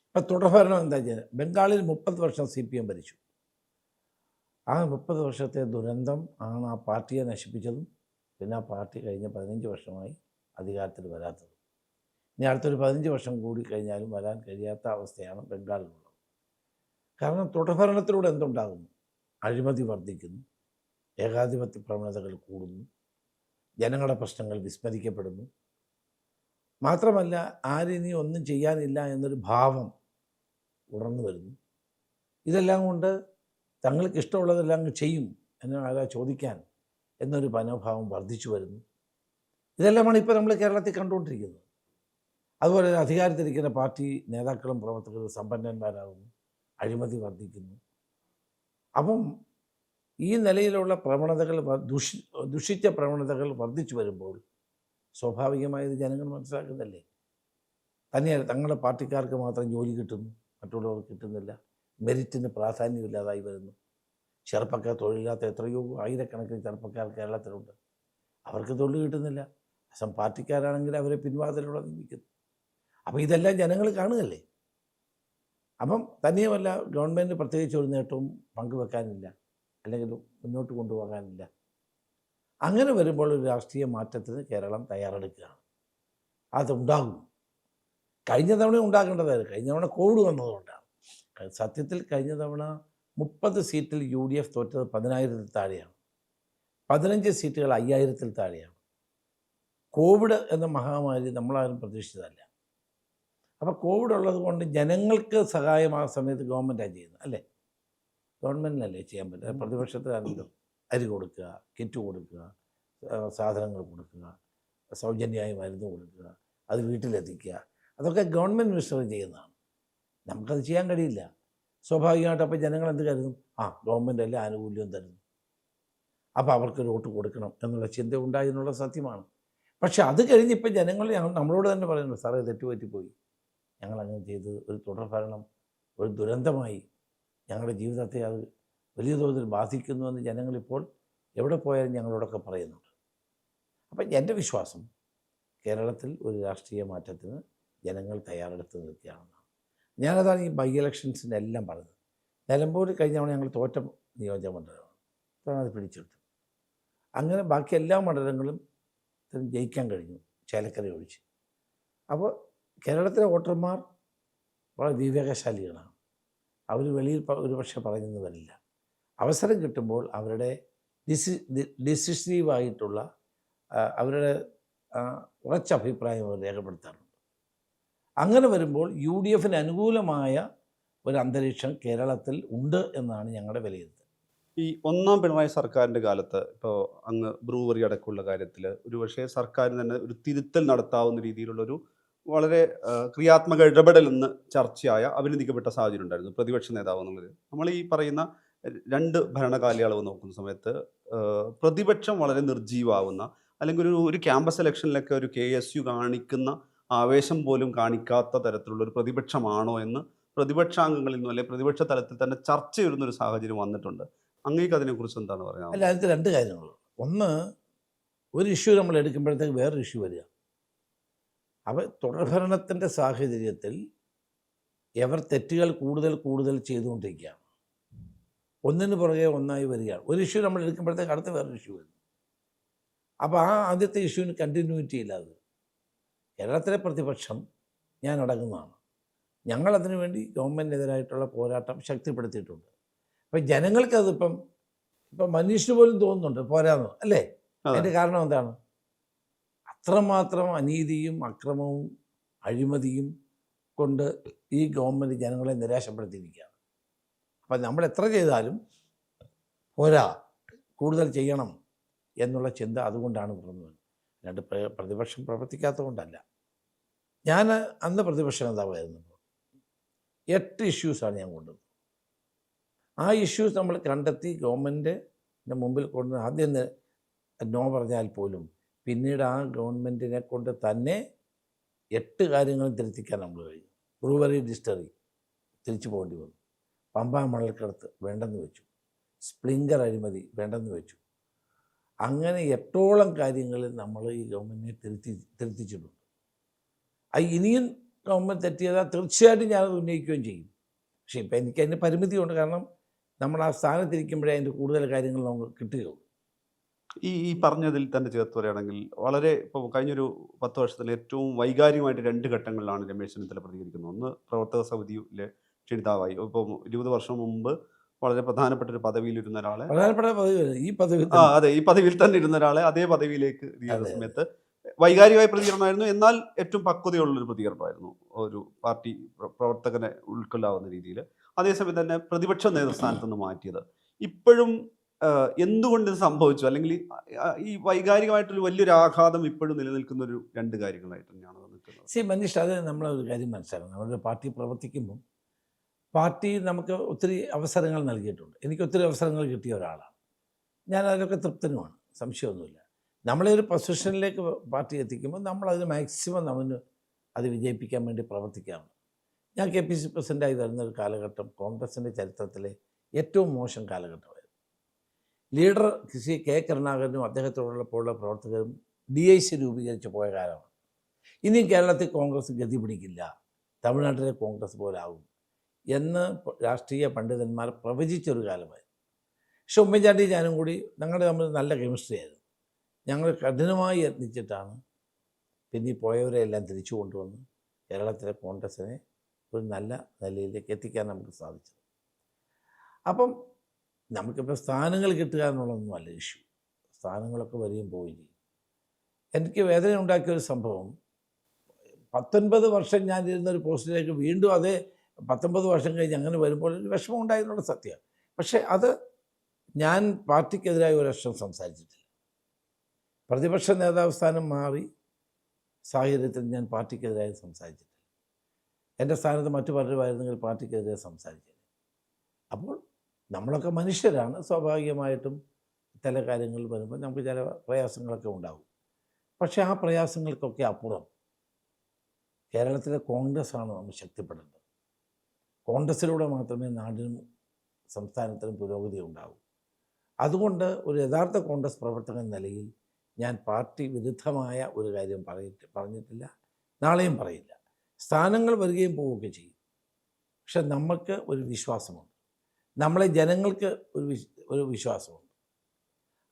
ഇപ്പം തുടർഭരണം എന്താ ചെയ്യുന്നത്? ബംഗാളിൽ 30 വർഷം CPM ഭരിച്ചു. ആ 30 വർഷത്തെ ദുരന്തം ആണ് ആ പാർട്ടിയെ നശിപ്പിച്ചതും പിന്നെ ആ പാർട്ടി കഴിഞ്ഞ 15 വർഷമായി അധികാരത്തിൽ വരാത്തത്. ഇനി അടുത്തൊരു 15 വർഷം കൂടി കഴിഞ്ഞാലും വരാൻ കഴിയാത്ത അവസ്ഥയാണ് ബംഗാളിലുള്ളത്. കാരണം തുടർഭരണത്തിലൂടെ എന്തുണ്ടാകുന്നു? അഴിമതി വർദ്ധിക്കുന്നു, ഏകാധിപത്യ പ്രവണതകൾ കൂടുന്നു, ജനങ്ങളുടെ പ്രശ്നങ്ങൾ വിസ്മരിക്കപ്പെടുന്നു. മാത്രമല്ല ആരിനി ഒന്നും ചെയ്യാനില്ല എന്നൊരു ഭാവം ഉണർന്നു വരുന്നു. ഇതെല്ലാം കൊണ്ട് തങ്ങൾക്ക് ഇഷ്ടമുള്ളതെല്ലാം ചെയ്യും എന്ന് ആരാ ചോദിക്കാൻ എന്നൊരു മനോഭാവം വർദ്ധിച്ചു വരുന്നു. ഇതെല്ലാമാണ് ഇപ്പോൾ നമ്മൾ കേരളത്തിൽ കണ്ടുകൊണ്ടിരിക്കുന്നത്. അതുപോലെ അധികാരത്തിലിരിക്കുന്ന പാർട്ടി നേതാക്കളും പ്രവർത്തകരും സമ്പന്നന്മാരാകുന്നു, അഴിമതി വർദ്ധിക്കുന്നു. അപ്പം ഈ നിലയിലുള്ള പ്രവണതകൾ ദുഷിച്ച പ്രവണതകൾ വർദ്ധിച്ചു വരുമ്പോൾ സ്വാഭാവികമായത് ജനങ്ങൾ മനസ്സിലാക്കുന്നതല്ലേ. തന്നെയല്ല തങ്ങളുടെ പാർട്ടിക്കാർക്ക് മാത്രം ജോലി കിട്ടുന്നു, മറ്റുള്ളവർക്ക് കിട്ടുന്നില്ല. മെറിറ്റിന് പ്രാധാന്യമില്ലാതായി വരുന്നു. ചെറുപ്പക്കാർ തൊഴിലില്ലാത്ത എത്രയോ ആയിരക്കണക്കിന് ചെറുപ്പക്കാർ കേരളത്തിലുണ്ട്. അവർക്ക് തൊഴിൽ കിട്ടുന്നില്ല. പാർട്ടിക്കാരാണെങ്കിൽ അവരെ പിൻവാതിലൂടെ നിയമിക്കുന്നു. അപ്പോൾ ഇതെല്ലാം ജനങ്ങൾ കാണുകയല്ലേ. അപ്പം തന്നെയുമല്ല ഗവൺമെൻറ് പ്രത്യേകിച്ച് ഒരു നേട്ടവും പങ്കുവെക്കാനില്ല, അല്ലെങ്കിൽ മുന്നോട്ട് കൊണ്ടുപോകാനില്ല. അങ്ങനെ വരുമ്പോൾ ഒരു രാഷ്ട്രീയ മാറ്റത്തിന് കേരളം തയ്യാറെടുക്കുകയാണ്. അതുണ്ടാകും. കഴിഞ്ഞ തവണ ഉണ്ടാകേണ്ടതായിരുന്നു. കഴിഞ്ഞ തവണ കോവിഡ് വന്നതുകൊണ്ടാണ്. സത്യത്തിൽ കഴിഞ്ഞ തവണ 30 സീറ്റിൽ UDF തോറ്റത് 10,000-ൽ താഴെയാണ്. 15 സീറ്റുകൾ 5,000-ൽ താഴെയാണ്. കോവിഡ് എന്ന മഹാമാരി നമ്മളാരും പ്രതീക്ഷിച്ചതല്ല. അപ്പോൾ കോവിഡ് ഉള്ളത് കൊണ്ട് ജനങ്ങൾക്ക് സഹായമായ സമയത്ത് ഗവൺമെൻറ്റാണ് ചെയ്യുന്നത് അല്ലേ. ഗവൺമെൻറ്റിനല്ലേ ചെയ്യാൻ പറ്റുക. പ്രതിപക്ഷത്തിനാണെങ്കിലും അരി കൊടുക്കുക, കിറ്റ് കൊടുക്കുക, സാധനങ്ങൾ കൊടുക്കുക, സൗജന്യമായി മരുന്ന് കൊടുക്കുക, അത് വീട്ടിലെത്തിക്കുക, അതൊക്കെ ഗവൺമെൻറ് മിനിസ്റ്റർ ചെയ്യുന്നതാണ്. നമുക്കത് ചെയ്യാൻ കഴിയില്ല. സ്വാഭാവികമായിട്ട് അപ്പോൾ ജനങ്ങൾ എന്ത് കരുതും? ഗവൺമെൻറ് അല്ലേ ആനുകൂല്യം തരുന്നു, അപ്പോൾ അവർക്ക് വോട്ട് കൊടുക്കണം എന്നുള്ള ചിന്ത ഉണ്ടായി എന്നുള്ള സത്യമാണ്. പക്ഷെ അത് കഴിഞ്ഞിപ്പോൾ ജനങ്ങൾ നമ്മളോട് തന്നെ പറയുന്നു, സാറേ തെറ്റുപറ്റിപ്പോയി, ഞങ്ങളങ്ങനെ ചെയ്ത് ഒരു തുടർഭരണം ഒരു ദുരന്തമായി ഞങ്ങളുടെ ജീവിതത്തെ അത് വലിയ തോതിൽ ബാധിക്കുന്നുവെന്ന് ജനങ്ങളിപ്പോൾ എവിടെ പോയാലും ഞങ്ങളോടൊക്കെ പറയുന്നുണ്ട്. അപ്പം എൻ്റെ വിശ്വാസം കേരളത്തിൽ ഒരു രാഷ്ട്രീയ മാറ്റത്തിന് ജനങ്ങൾ തയ്യാറെടുത്ത് നിൽക്കുകയാണെന്നാണ്. ഞാനതാണ് ഈ ബൈ ഇലക്ഷൻസിൻ്റെ എല്ലാം പറഞ്ഞത്. നിലമ്പൂർ കഴിഞ്ഞ തവണ ഞങ്ങൾ തോറ്റ നിയോജക മണ്ഡലമാണ്, അതാണ് അത് പിടിച്ചെടുത്തത്. അങ്ങനെ ബാക്കി എല്ലാ മണ്ഡലങ്ങളും ജയിക്കാൻ കഴിഞ്ഞു, ചേലക്കര ഒഴിച്ച്. അപ്പോൾ കേരളത്തിലെ വോട്ടർമാർ വളരെ വിവേകശാലികളാണ്. അവർ വെളിയിൽ ഒരു പക്ഷേ പറഞ്ഞെന്ന് വരില്ല. അവസരം കിട്ടുമ്പോൾ അവരുടെ ഡിസിസീവായിട്ടുള്ള അവരുടെ ഉറച്ച അഭിപ്രായം അവർ രേഖപ്പെടുത്താറുണ്ട്. അങ്ങനെ വരുമ്പോൾ യു ഡി എഫിന് അനുകൂലമായ ഒരു അന്തരീക്ഷം കേരളത്തിൽ ഉണ്ട് എന്നാണ് ഞങ്ങളുടെ വിലയിരുത്തൽ. ഈ ഒന്നാം പിണറായി സർക്കാരിൻ്റെ കാലത്ത് ഇപ്പോൾ അങ്ങ് ബ്രൂവറി അടക്കമുള്ള കാര്യത്തിൽ ഒരുപക്ഷേ സർക്കാരിന് തന്നെ ഒരു തിരുത്തൽ നടത്താവുന്ന രീതിയിലുള്ളൊരു വളരെ ക്രിയാത്മക ഇടപെടൽ എന്ന് ചർച്ചയായ അഭിനന്ദിക്കപ്പെട്ട സാഹചര്യം ഉണ്ടായിരുന്നു പ്രതിപക്ഷ നേതാവ് എന്നുള്ളത്. നമ്മൾ ഈ പറയുന്ന 2 ഭരണകാലയളവ് നോക്കുന്ന സമയത്ത് പ്രതിപക്ഷം വളരെ നിർജ്ജീവാവുന്ന, അല്ലെങ്കിൽ ഒരു ക്യാമ്പസ് ഇലക്ഷനിലൊക്കെ ഒരു KSU കാണിക്കുന്ന ആവേശം പോലും കാണിക്കാത്ത തരത്തിലുള്ള ഒരു പ്രതിപക്ഷമാണോ എന്ന് പ്രതിപക്ഷാംഗങ്ങളിൽ നിന്നും അല്ലെങ്കിൽ പ്രതിപക്ഷ തലത്തിൽ തന്നെ ചർച്ച ചെയ്യുന്നൊരു സാഹചര്യം വന്നിട്ടുണ്ട്. അങ്ങേക്ക് അതിനെക്കുറിച്ച് എന്താണ് പറയാം? അല്ല, അതിനകത്ത് 2 കാര്യങ്ങളുള്ളൂ. ഒന്ന്, ഒരു ഇഷ്യൂ നമ്മൾ എടുക്കുമ്പോഴത്തേക്ക് വേറൊരു ഇഷ്യൂ വരിക. അപ്പോൾ തുടർഭരണത്തിൻ്റെ സാഹചര്യത്തിൽ എവർ തെറ്റുകൾ കൂടുതൽ ചെയ്തുകൊണ്ടിരിക്കുകയാണ്. ഒന്നിന് പുറകെ ഒന്നായി വരികയാണ്. ഒരു ഇഷ്യൂ നമ്മൾ എടുക്കുമ്പോഴത്തേക്ക് അടുത്ത വേറൊരു ഇഷ്യൂ വരുന്നു. അപ്പോൾ ആ ആദ്യത്തെ ഇഷ്യൂവിന് കണ്ടിന്യൂറ്റി ഇല്ലാതെ കേരളത്തിലെ പ്രതിപക്ഷം ഞാൻ അടങ്ങുന്നതാണ്. ഞങ്ങളതിനു വേണ്ടി ഗവൺമെൻറ്റിനെതിരായിട്ടുള്ള പോരാട്ടം ശക്തിപ്പെടുത്തിയിട്ടുണ്ട്. അപ്പം ജനങ്ങൾക്കതിപ്പം മനീഷിന് പോലും തോന്നുന്നുണ്ട് പോരാന്ന്, അല്ലേ? അതിൻ്റെ കാരണം എന്താണ്? അത്രമാത്രം അനീതിയും അക്രമവും അഴിമതിയും കൊണ്ട് ഈ ഗവൺമെൻറ് ജനങ്ങളെ നിരാശപ്പെടുത്തിയിരിക്കുകയാണ്. അപ്പം നമ്മൾ എത്ര ചെയ്താലും പോരാ, കൂടുതൽ ചെയ്യണം എന്നുള്ള ചിന്ത അതുകൊണ്ടാണ് പറഞ്ഞത്. അല്ലാണ്ട് പ്രതിപക്ഷം പ്രവർത്തിക്കാത്തത് കൊണ്ടല്ല. ഞാൻ അന്ന് പ്രതിപക്ഷ നേതാവായിരുന്നപ്പോൾ 8 ഇഷ്യൂസാണ് ഞാൻ കൊണ്ടുവന്നത്. ആ ഇഷ്യൂസ് നമ്മൾ കണ്ടെത്തി ഗവൺമെൻറ്റിൻ്റെ മുമ്പിൽ കൊണ്ട് ആദ്യം നോ പറഞ്ഞാൽ പോലും പിന്നീട് ആ ഗവൺമെൻറ്റിനെ കൊണ്ട് തന്നെ 8 കാര്യങ്ങളും തിരുത്തിക്കാൻ നമ്മൾ കഴിഞ്ഞു. ബ്രൂവറി ഡിസ്റ്ററി തിരിച്ചു പോകേണ്ടി വന്നു. പമ്പ മണൽക്കടത്ത് വേണ്ടെന്ന് വെച്ചു. സ്പ്ലിങ്കർ അഴിമതി വേണ്ടെന്ന് വെച്ചു. അങ്ങനെ 8ഓളം കാര്യങ്ങളിൽ നമ്മൾ ഈ ഗവൺമെൻറ്റിനെ തിരുത്തിച്ചിട്ടുണ്ട്. ഇനിയും ഗവൺമെൻറ് തെറ്റിയതാൽ തീർച്ചയായിട്ടും ഞാനത് ഉന്നയിക്കുകയും ചെയ്യും. പക്ഷേ ഇപ്പം എനിക്ക് അതിന് പരിമിതിയുണ്ട്. കാരണം നമ്മൾ ആ സ്ഥാനത്തിരിക്കുമ്പോഴേ അതിൻ്റെ കൂടുതൽ കാര്യങ്ങൾ നമുക്ക് കിട്ടുകയുള്ളൂ. ഈ പറഞ്ഞതിൽ തന്നെ ചേർത്ത് പറയുകയാണെങ്കിൽ വളരെ ഇപ്പോൾ കഴിഞ്ഞൊരു 10 വർഷത്തിൽ ഏറ്റവും വൈകാരികമായിട്ട് 2 ഘട്ടങ്ങളിലാണ് രമേശ് ചെന്നിത്തല പ്രതികരിക്കുന്നത്. ഒന്ന്, പ്രവർത്തക സമിതിയിലെ ക്ഷണിതാവായി. ഇപ്പം 20 വർഷം മുമ്പ് വളരെ പ്രധാനപ്പെട്ട ഒരു പദവിയിലിരുന്ന ഒരാളെ, അതെ, ഈ പദവിയിൽ തന്നെ ഇരുന്ന ഒരാളെ അതേ പദവിയിലേക്ക് എത്തിയ സമയത്ത് വൈകാരികമായ പ്രതികരണമായിരുന്നു. എന്നാൽ ഏറ്റവും പക്വതയുള്ളൊരു പ്രതികരണമായിരുന്നു, ഒരു പാർട്ടി പ്രവർത്തകനെ ഉൾക്കൊള്ളാവുന്ന രീതിയിൽ. അതേസമയം തന്നെ പ്രതിപക്ഷ നേതൃസ്ഥാനത്ത് നിന്ന് മാറ്റിയത്. ഇപ്പോഴും എന്തുകൊണ്ട് ഇത് സംഭവിച്ചു? അല്ലെങ്കിൽ ഈ വൈകാരികമായിട്ടൊരു വലിയൊരു ആഘാതം ഇപ്പോഴും നിലനിൽക്കുന്ന ഒരു 2 കാര്യങ്ങളായിട്ട് തന്നെയാണ് നിൽക്കുന്നത്. മനീഷ്, അത് നമ്മളൊരു കാര്യം മനസ്സിലാക്കണം. നമ്മുടെ പാർട്ടി പ്രവർത്തിക്കുമ്പം പാർട്ടി നമുക്ക് ഒത്തിരി അവസരങ്ങൾ നൽകിയിട്ടുണ്ട്. എനിക്ക് ഒത്തിരി അവസരങ്ങൾ കിട്ടിയ ഒരാളാണ് ഞാൻ. അതിലൊക്കെ തൃപ്തനുമാണ്, സംശയമൊന്നുമില്ല. നമ്മളെ ഒരു പൊസിഷനിലേക്ക് പാർട്ടി എത്തിക്കുമ്പോൾ നമ്മളതിന് മാക്സിമം അത് വിജയിപ്പിക്കാൻ വേണ്ടി പ്രവർത്തിക്കാറുണ്ട്. ഞാൻ KPCC പ്രസിഡൻ്റായി വരുന്നൊരു കാലഘട്ടം കോൺഗ്രസിൻ്റെ ചരിത്രത്തിലെ ഏറ്റവും മോശം കാലഘട്ടമായിരുന്നു. ലീഡർ K കരുണാകരനും അദ്ദേഹത്തോടൊപ്പമുള്ള പ്രവർത്തകരും DIC രൂപീകരിച്ച് പോയ കാലമാണ്. ഇനിയും കേരളത്തിൽ കോൺഗ്രസ് ഗതി പിടിക്കില്ല, തമിഴ്നാട്ടിലെ കോൺഗ്രസ് പോലാകും എന്ന് രാഷ്ട്രീയ പണ്ഡിതന്മാർ പ്രവചിച്ചൊരു കാലമായിരുന്നു. പക്ഷെ ഉമ്മൻചാണ്ടി ഞാനും കൂടി ഞങ്ങളുടെ തമ്മിൽ നല്ല കെമിസ്ട്രി ആയിരുന്നു. ഞങ്ങൾ കഠിനമായി യത്നിച്ചിട്ടാണ് പിന്നെ പോയവരെ എല്ലാം തിരിച്ചു കൊണ്ടുവന്ന് കേരളത്തിലെ കോൺഗ്രസിനെ ഒരു നല്ല നിലയിലേക്ക് എത്തിക്കാൻ നമുക്ക് സാധിച്ചത്. അപ്പം നമുക്കിപ്പോൾ സ്ഥാനങ്ങൾ കിട്ടുക എന്നുള്ളതൊന്നും അല്ല ഇഷ്യൂ. സ്ഥാനങ്ങളൊക്കെ വരികയും പോവുകയും ചെയ്യും. എനിക്ക് വേദന ഉണ്ടാക്കിയൊരു സംഭവം, 19 വർഷം ഞാൻ ഇരുന്നൊരു പോസ്റ്റിലേക്ക് വീണ്ടും അതേ 19 വർഷം കഴിഞ്ഞ് അങ്ങനെ വരുമ്പോൾ ഒരു വിഷമം ഉണ്ടായിരുന്നുള്ള സത്യമാണ്. പക്ഷേ അത് ഞാൻ പാർട്ടിക്കെതിരായി ഒരക്ഷരം സംസാരിച്ചിട്ടില്ല. പ്രതിപക്ഷ നേതാവ് സ്ഥാനം മാറി സാഹചര്യത്തിൽ ഞാൻ പാർട്ടിക്കെതിരായി സംസാരിച്ചിട്ടില്ല. എൻ്റെ സ്ഥാനത്ത് മറ്റു പലരുമായിരുന്നെങ്കിൽ പാർട്ടിക്കെതിരെ സംസാരിച്ചില്ല. അപ്പോൾ നമ്മളൊക്കെ മനുഷ്യരാണ്. സ്വാഭാവികമായിട്ടും ചില കാര്യങ്ങൾ വരുമ്പോൾ നമുക്ക് ചില പ്രയാസങ്ങളൊക്കെ ഉണ്ടാകും. പക്ഷേ ആ പ്രയാസങ്ങൾക്കൊക്കെ അപ്പുറം കേരളത്തിലെ കോൺഗ്രസ്സാണ് നമ്മൾ ശക്തിപ്പെടേണ്ടത്. കോൺഗ്രസ്സിലൂടെ മാത്രമേ നാടിനും സംസ്ഥാനത്തിനും പുരോഗതി ഉണ്ടാകൂ. അതുകൊണ്ട് ഒരു യഥാർത്ഥ കോൺഗ്രസ് പ്രവർത്തകൻ നിലയിൽ ഞാൻ പാർട്ടി വിരുദ്ധമായ ഒരു കാര്യം പറഞ്ഞിട്ടില്ല, നാളെയും പറയില്ല. സ്ഥാനങ്ങൾ വരികയും പോവുകയൊക്കെ ചെയ്യും. പക്ഷെ നമുക്ക് ഒരു വിശ്വാസമുണ്ട്, നമ്മളെ ജനങ്ങൾക്ക് ഒരു വിശ്വാസമുണ്ട്.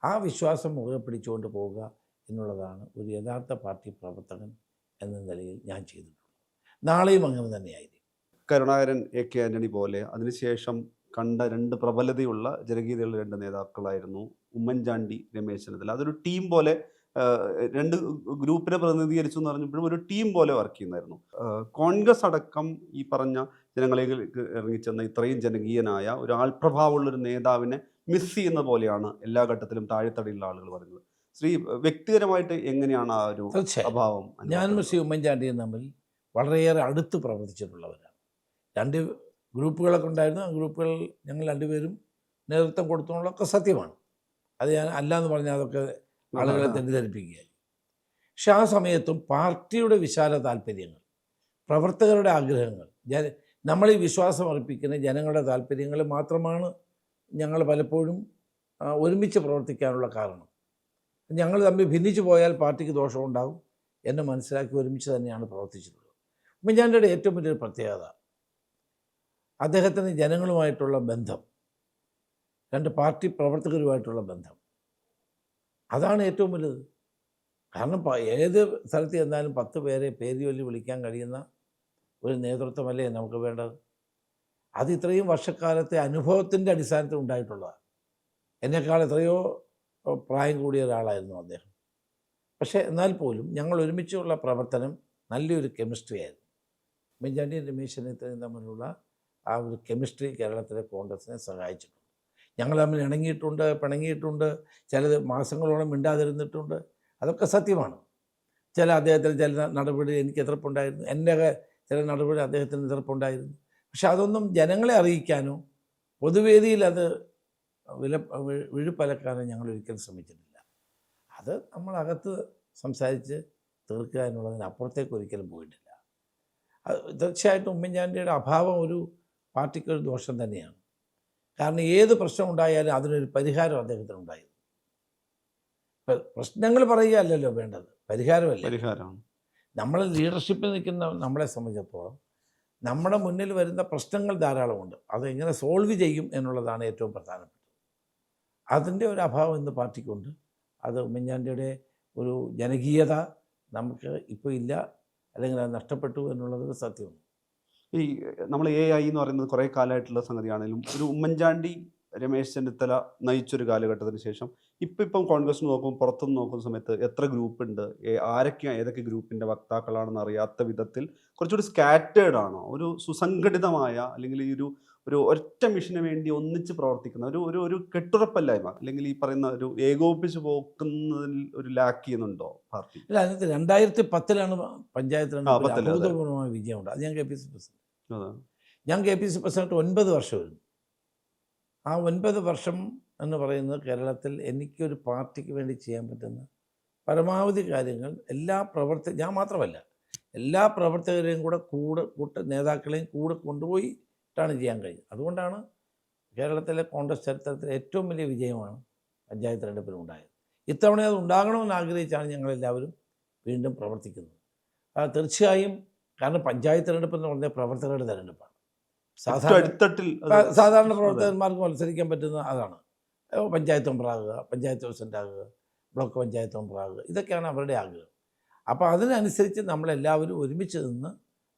ആ വിശ്വാസം മുറുകെ പിടിച്ചുകൊണ്ട് പോവുക എന്നുള്ളതാണ് ഒരു യഥാർത്ഥ പാർട്ടി പ്രവർത്തകൻ എന്ന നിലയിൽ ഞാൻ ചെയ്തിട്ടുള്ളത്. നാളെയും അങ്ങനെ തന്നെയായിരിക്കും. കരുണാകരൻ, AK ആന്റണി പോലെ അതിനുശേഷം കണ്ട രണ്ട് പ്രബലതയുള്ള ജനകീയതയുള്ള രണ്ട് നേതാക്കളായിരുന്നു ഉമ്മൻചാണ്ടി, രമേശ് ചെന്നിത്തല. അതൊരു ടീം പോലെ രണ്ട് ഗ്രൂപ്പിനെ പ്രതിനിധീകരിച്ചു എന്ന് പറഞ്ഞപ്പോഴും ഒരു ടീം പോലെ വർക്ക് ചെയ്യുന്നായിരുന്നു. കോൺഗ്രസ് അടക്കം ഈ പറഞ്ഞ ജനങ്ങളിലേക്ക് ഇറങ്ങിച്ചെന്ന ഇത്രയും ജനകീയനായ ഒരു ആൾപ്രഭാവമുള്ള ഒരു നേതാവിനെ മിസ് ചെയ്യുന്ന പോലെയാണ് എല്ലാ ഘട്ടത്തിലും താഴെത്തടിയുള്ള ആളുകൾ പറയുന്നത്. ശ്രീ വ്യക്തിപരമായിട്ട് എങ്ങനെയാണ് ആ ഒരു തീർച്ചയായും അഭാവം ഞാനും ശ്രീ ഉമ്മൻചാണ്ടിയും തമ്മിൽ വളരെയേറെ അടുത്ത് പ്രവർത്തിച്ചിട്ടുള്ളവരാണ്. രണ്ട് ഗ്രൂപ്പുകളൊക്കെ ഉണ്ടായിരുന്നു. ആ ഗ്രൂപ്പുകൾ ഞങ്ങൾ രണ്ടുപേരും നേതൃത്വം കൊടുത്തുള്ളതൊക്കെ സത്യമാണ്. അത് ഞാൻ അല്ല എന്ന് പറഞ്ഞാൽ അതൊക്കെ ആളുകളെ തെറ്റിദ്ധരിപ്പിക്കുകയായി. പക്ഷെ ആ സമയത്തും പാർട്ടിയുടെ വിശാല താല്പര്യങ്ങൾ, പ്രവർത്തകരുടെ ആഗ്രഹങ്ങൾ, നമ്മൾ ഈ വിശ്വാസം അർപ്പിക്കുന്ന ജനങ്ങളുടെ താല്പര്യങ്ങൾ മാത്രമാണ് ഞങ്ങൾ പലപ്പോഴും ഒരുമിച്ച് പ്രവർത്തിക്കാനുള്ള കാരണം. ഞങ്ങൾ തമ്മിൽ ഭിന്നിച്ചു പോയാൽ പാർട്ടിക്ക് ദോഷമുണ്ടാകും എന്ന് മനസ്സിലാക്കി ഒരുമിച്ച് തന്നെയാണ് പ്രവർത്തിച്ചിട്ടുള്ളത്. ഉമ്മൻചാണ്ടിയുടെ ഏറ്റവും വലിയൊരു പ്രത്യേകത അദ്ദേഹത്തിന് ജനങ്ങളുമായിട്ടുള്ള ബന്ധം, രണ്ട് പാർട്ടി പ്രവർത്തകരുമായിട്ടുള്ള ബന്ധം, അതാണ് ഏറ്റവും വലുത്. കാരണം ഏത് സ്ഥലത്ത് ചെന്നാലും 10 പേരെ പേര് ചൊല്ലി വിളിക്കാൻ കഴിയുന്ന ഒരു നേതൃത്വമല്ലേ നമുക്ക് വേണ്ടത്. അത് ഇത്രയും വർഷക്കാലത്തെ അനുഭവത്തിൻ്റെ അടിസ്ഥാനത്തിൽ ഉണ്ടായിട്ടുള്ളതാണ്. എന്നെക്കാൾ എത്രയോ പ്രായം കൂടിയ ഒരാളായിരുന്നു അദ്ദേഹം. പക്ഷേ എന്നാൽ പോലും ഞങ്ങൾ ഒരുമിച്ചുള്ള പ്രവർത്തനം നല്ലൊരു കെമിസ്ട്രി ആയിരുന്നു. ഉമ്മൻചാണ്ടിയും രമേശ് ചെന്നിത്തലയും തമ്മിലുള്ള ആ ഒരു കെമിസ്ട്രി കേരളത്തിലെ കോൺഗ്രസിനെ സഹായിച്ചിട്ടുണ്ട്. ഞങ്ങൾ തമ്മിൽ ഇണങ്ങിയിട്ടുണ്ട്, പിണങ്ങിയിട്ടുണ്ട്, ചിലത് മാസങ്ങളോളം മിണ്ടാതിരുന്നിട്ടുണ്ട്. അതൊക്കെ സത്യമാണ്. അദ്ദേഹത്തിന് ചില നടപടി എനിക്ക് എതിർപ്പുണ്ടായിരുന്നു, എൻ്റെ ചില നടപടി അദ്ദേഹത്തിന് എതിർപ്പുണ്ടായിരുന്നു. പക്ഷെ അതൊന്നും ജനങ്ങളെ അറിയിക്കാനോ പൊതുവേദിയിൽ അത് വിഴുപ്പലക്കാനോ ഞങ്ങൾ ഒരിക്കലും ശ്രമിച്ചിട്ടില്ല. അത് നമ്മളകത്ത് സംസാരിച്ച് തീർക്കുക എന്നുള്ളതിനപ്പുറത്തേക്ക് ഒരിക്കലും പോയിട്ടില്ല. തീർച്ചയായിട്ടും ഉമ്മൻചാണ്ടിയുടെ അഭാവം ഒരു പാർട്ടിക്കൊരു ദോഷം തന്നെയാണ്. കാരണം ഏത് പ്രശ്നം ഉണ്ടായാലും അതിനൊരു പരിഹാരം അദ്ദേഹത്തിനുണ്ടായിരുന്നു. പ്രശ്നങ്ങൾ പറയുകയല്ലല്ലോ വേണ്ടത്, പരിഹാരമാണ്. നമ്മൾ ലീഡർഷിപ്പിൽ നിൽക്കുന്ന നമ്മളെ സംബന്ധിച്ചിടത്തോളം നമ്മുടെ മുന്നിൽ വരുന്ന പ്രശ്നങ്ങൾ ധാരാളമുണ്ട്. അതെങ്ങനെ സോൾവ് ചെയ്യും എന്നുള്ളതാണ് ഏറ്റവും പ്രധാനപ്പെട്ടത്. അതിൻ്റെ ഒരു അഭാവം ഇന്ന് പാർട്ടിക്കുണ്ട്. അത് ഉമ്മൻചാണ്ടിയുടെ ഒരു ജനകീയത നമുക്ക് ഇപ്പോൾ ഇല്ല, അല്ലെങ്കിൽ അത് നഷ്ടപ്പെട്ടു എന്നുള്ളത് സത്യമാണ്. ഈ നമ്മൾ AI എന്ന് പറയുന്നത് കുറേ കാലമായിട്ടുള്ള സംഗതിയാണെങ്കിലും ഒരു ഉമ്മൻചാണ്ടി, രമേശ് ചെന്നിത്തല നയിച്ചൊരു കാലഘട്ടത്തിന് ശേഷം ഇപ്പം കോൺഗ്രസ് നോക്കുമ്പോൾ, പുറത്തുനിന്ന് നോക്കുന്ന സമയത്ത് എത്ര ഗ്രൂപ്പുണ്ട്, ഏതൊക്കെ ഗ്രൂപ്പിൻ്റെ വക്താക്കളാണെന്ന് അറിയാത്ത വിധത്തിൽ കുറച്ചുകൂടി സ്കാറ്റേഡ് ആണോ, ഒരു സുസംഘടിതമായ അല്ലെങ്കിൽ ഈ ഒരു ഒറ്റ മിഷന് വേണ്ടി ഒന്നിച്ച് പ്രവർത്തിക്കുന്ന ഒരു കെട്ടുറപ്പല്ലായ്മ, അല്ലെങ്കിൽ ഈ പറയുന്ന ഒരു ഏകോപിച്ച് പോക്കുന്നതിൽ ഒരു ലാക്ക് ചെയ്യുന്നുണ്ടോ പാർട്ടി? ഇല്ല, അതിനകത്ത് 2010 പഞ്ചായത്ത് അഭൂതപൂർവമായ വിജയമുണ്ട്. അത് ഞാൻ KPC പ്രസിഡന്റ് 9 വർഷമായിരുന്നു. ആ 9 വർഷം എന്ന് പറയുന്നത് കേരളത്തിൽ എനിക്കൊരു പാർട്ടിക്ക് വേണ്ടി ചെയ്യാൻ പറ്റുന്ന പരമാവധി കാര്യങ്ങൾ ഞാൻ മാത്രമല്ല, എല്ലാ പ്രവർത്തകരെയും കൂടെ നേതാക്കളെയും കൂടെ കൊണ്ടുപോയിട്ടാണ് ചെയ്യാൻ കഴിയുന്നത്. അതുകൊണ്ടാണ് കേരളത്തിലെ കോൺഗ്രസ് ചരിത്രത്തിലെ ഏറ്റവും വലിയ വിജയമാണ് പഞ്ചായത്ത് തെരഞ്ഞെടുപ്പിലുണ്ടായത്. ഇത്തവണ അത് ഉണ്ടാകണമെന്ന് ആഗ്രഹിച്ചാണ് ഞങ്ങളെല്ലാവരും വീണ്ടും പ്രവർത്തിക്കുന്നത്. തീർച്ചയായും, കാരണം പഞ്ചായത്ത് തെരഞ്ഞെടുപ്പ് എന്ന് പറഞ്ഞാൽ പ്രവർത്തകരുടെ തെരഞ്ഞെടുപ്പാണ്. സാധാരണ പ്രവർത്തകന്മാർക്ക് മത്സരിക്കാൻ പറ്റുന്ന അതാണ്. പഞ്ചായത്ത് മെമ്പറാകുക, പഞ്ചായത്ത് പ്രസിഡന്റ് ആകുക, ബ്ലോക്ക് പഞ്ചായത്ത് മെമ്പറാകുക, ഇതൊക്കെയാണ് അവരുടെ ആഗ്രഹം. അപ്പോൾ അതിനനുസരിച്ച് നമ്മളെല്ലാവരും ഒരുമിച്ച് നിന്ന്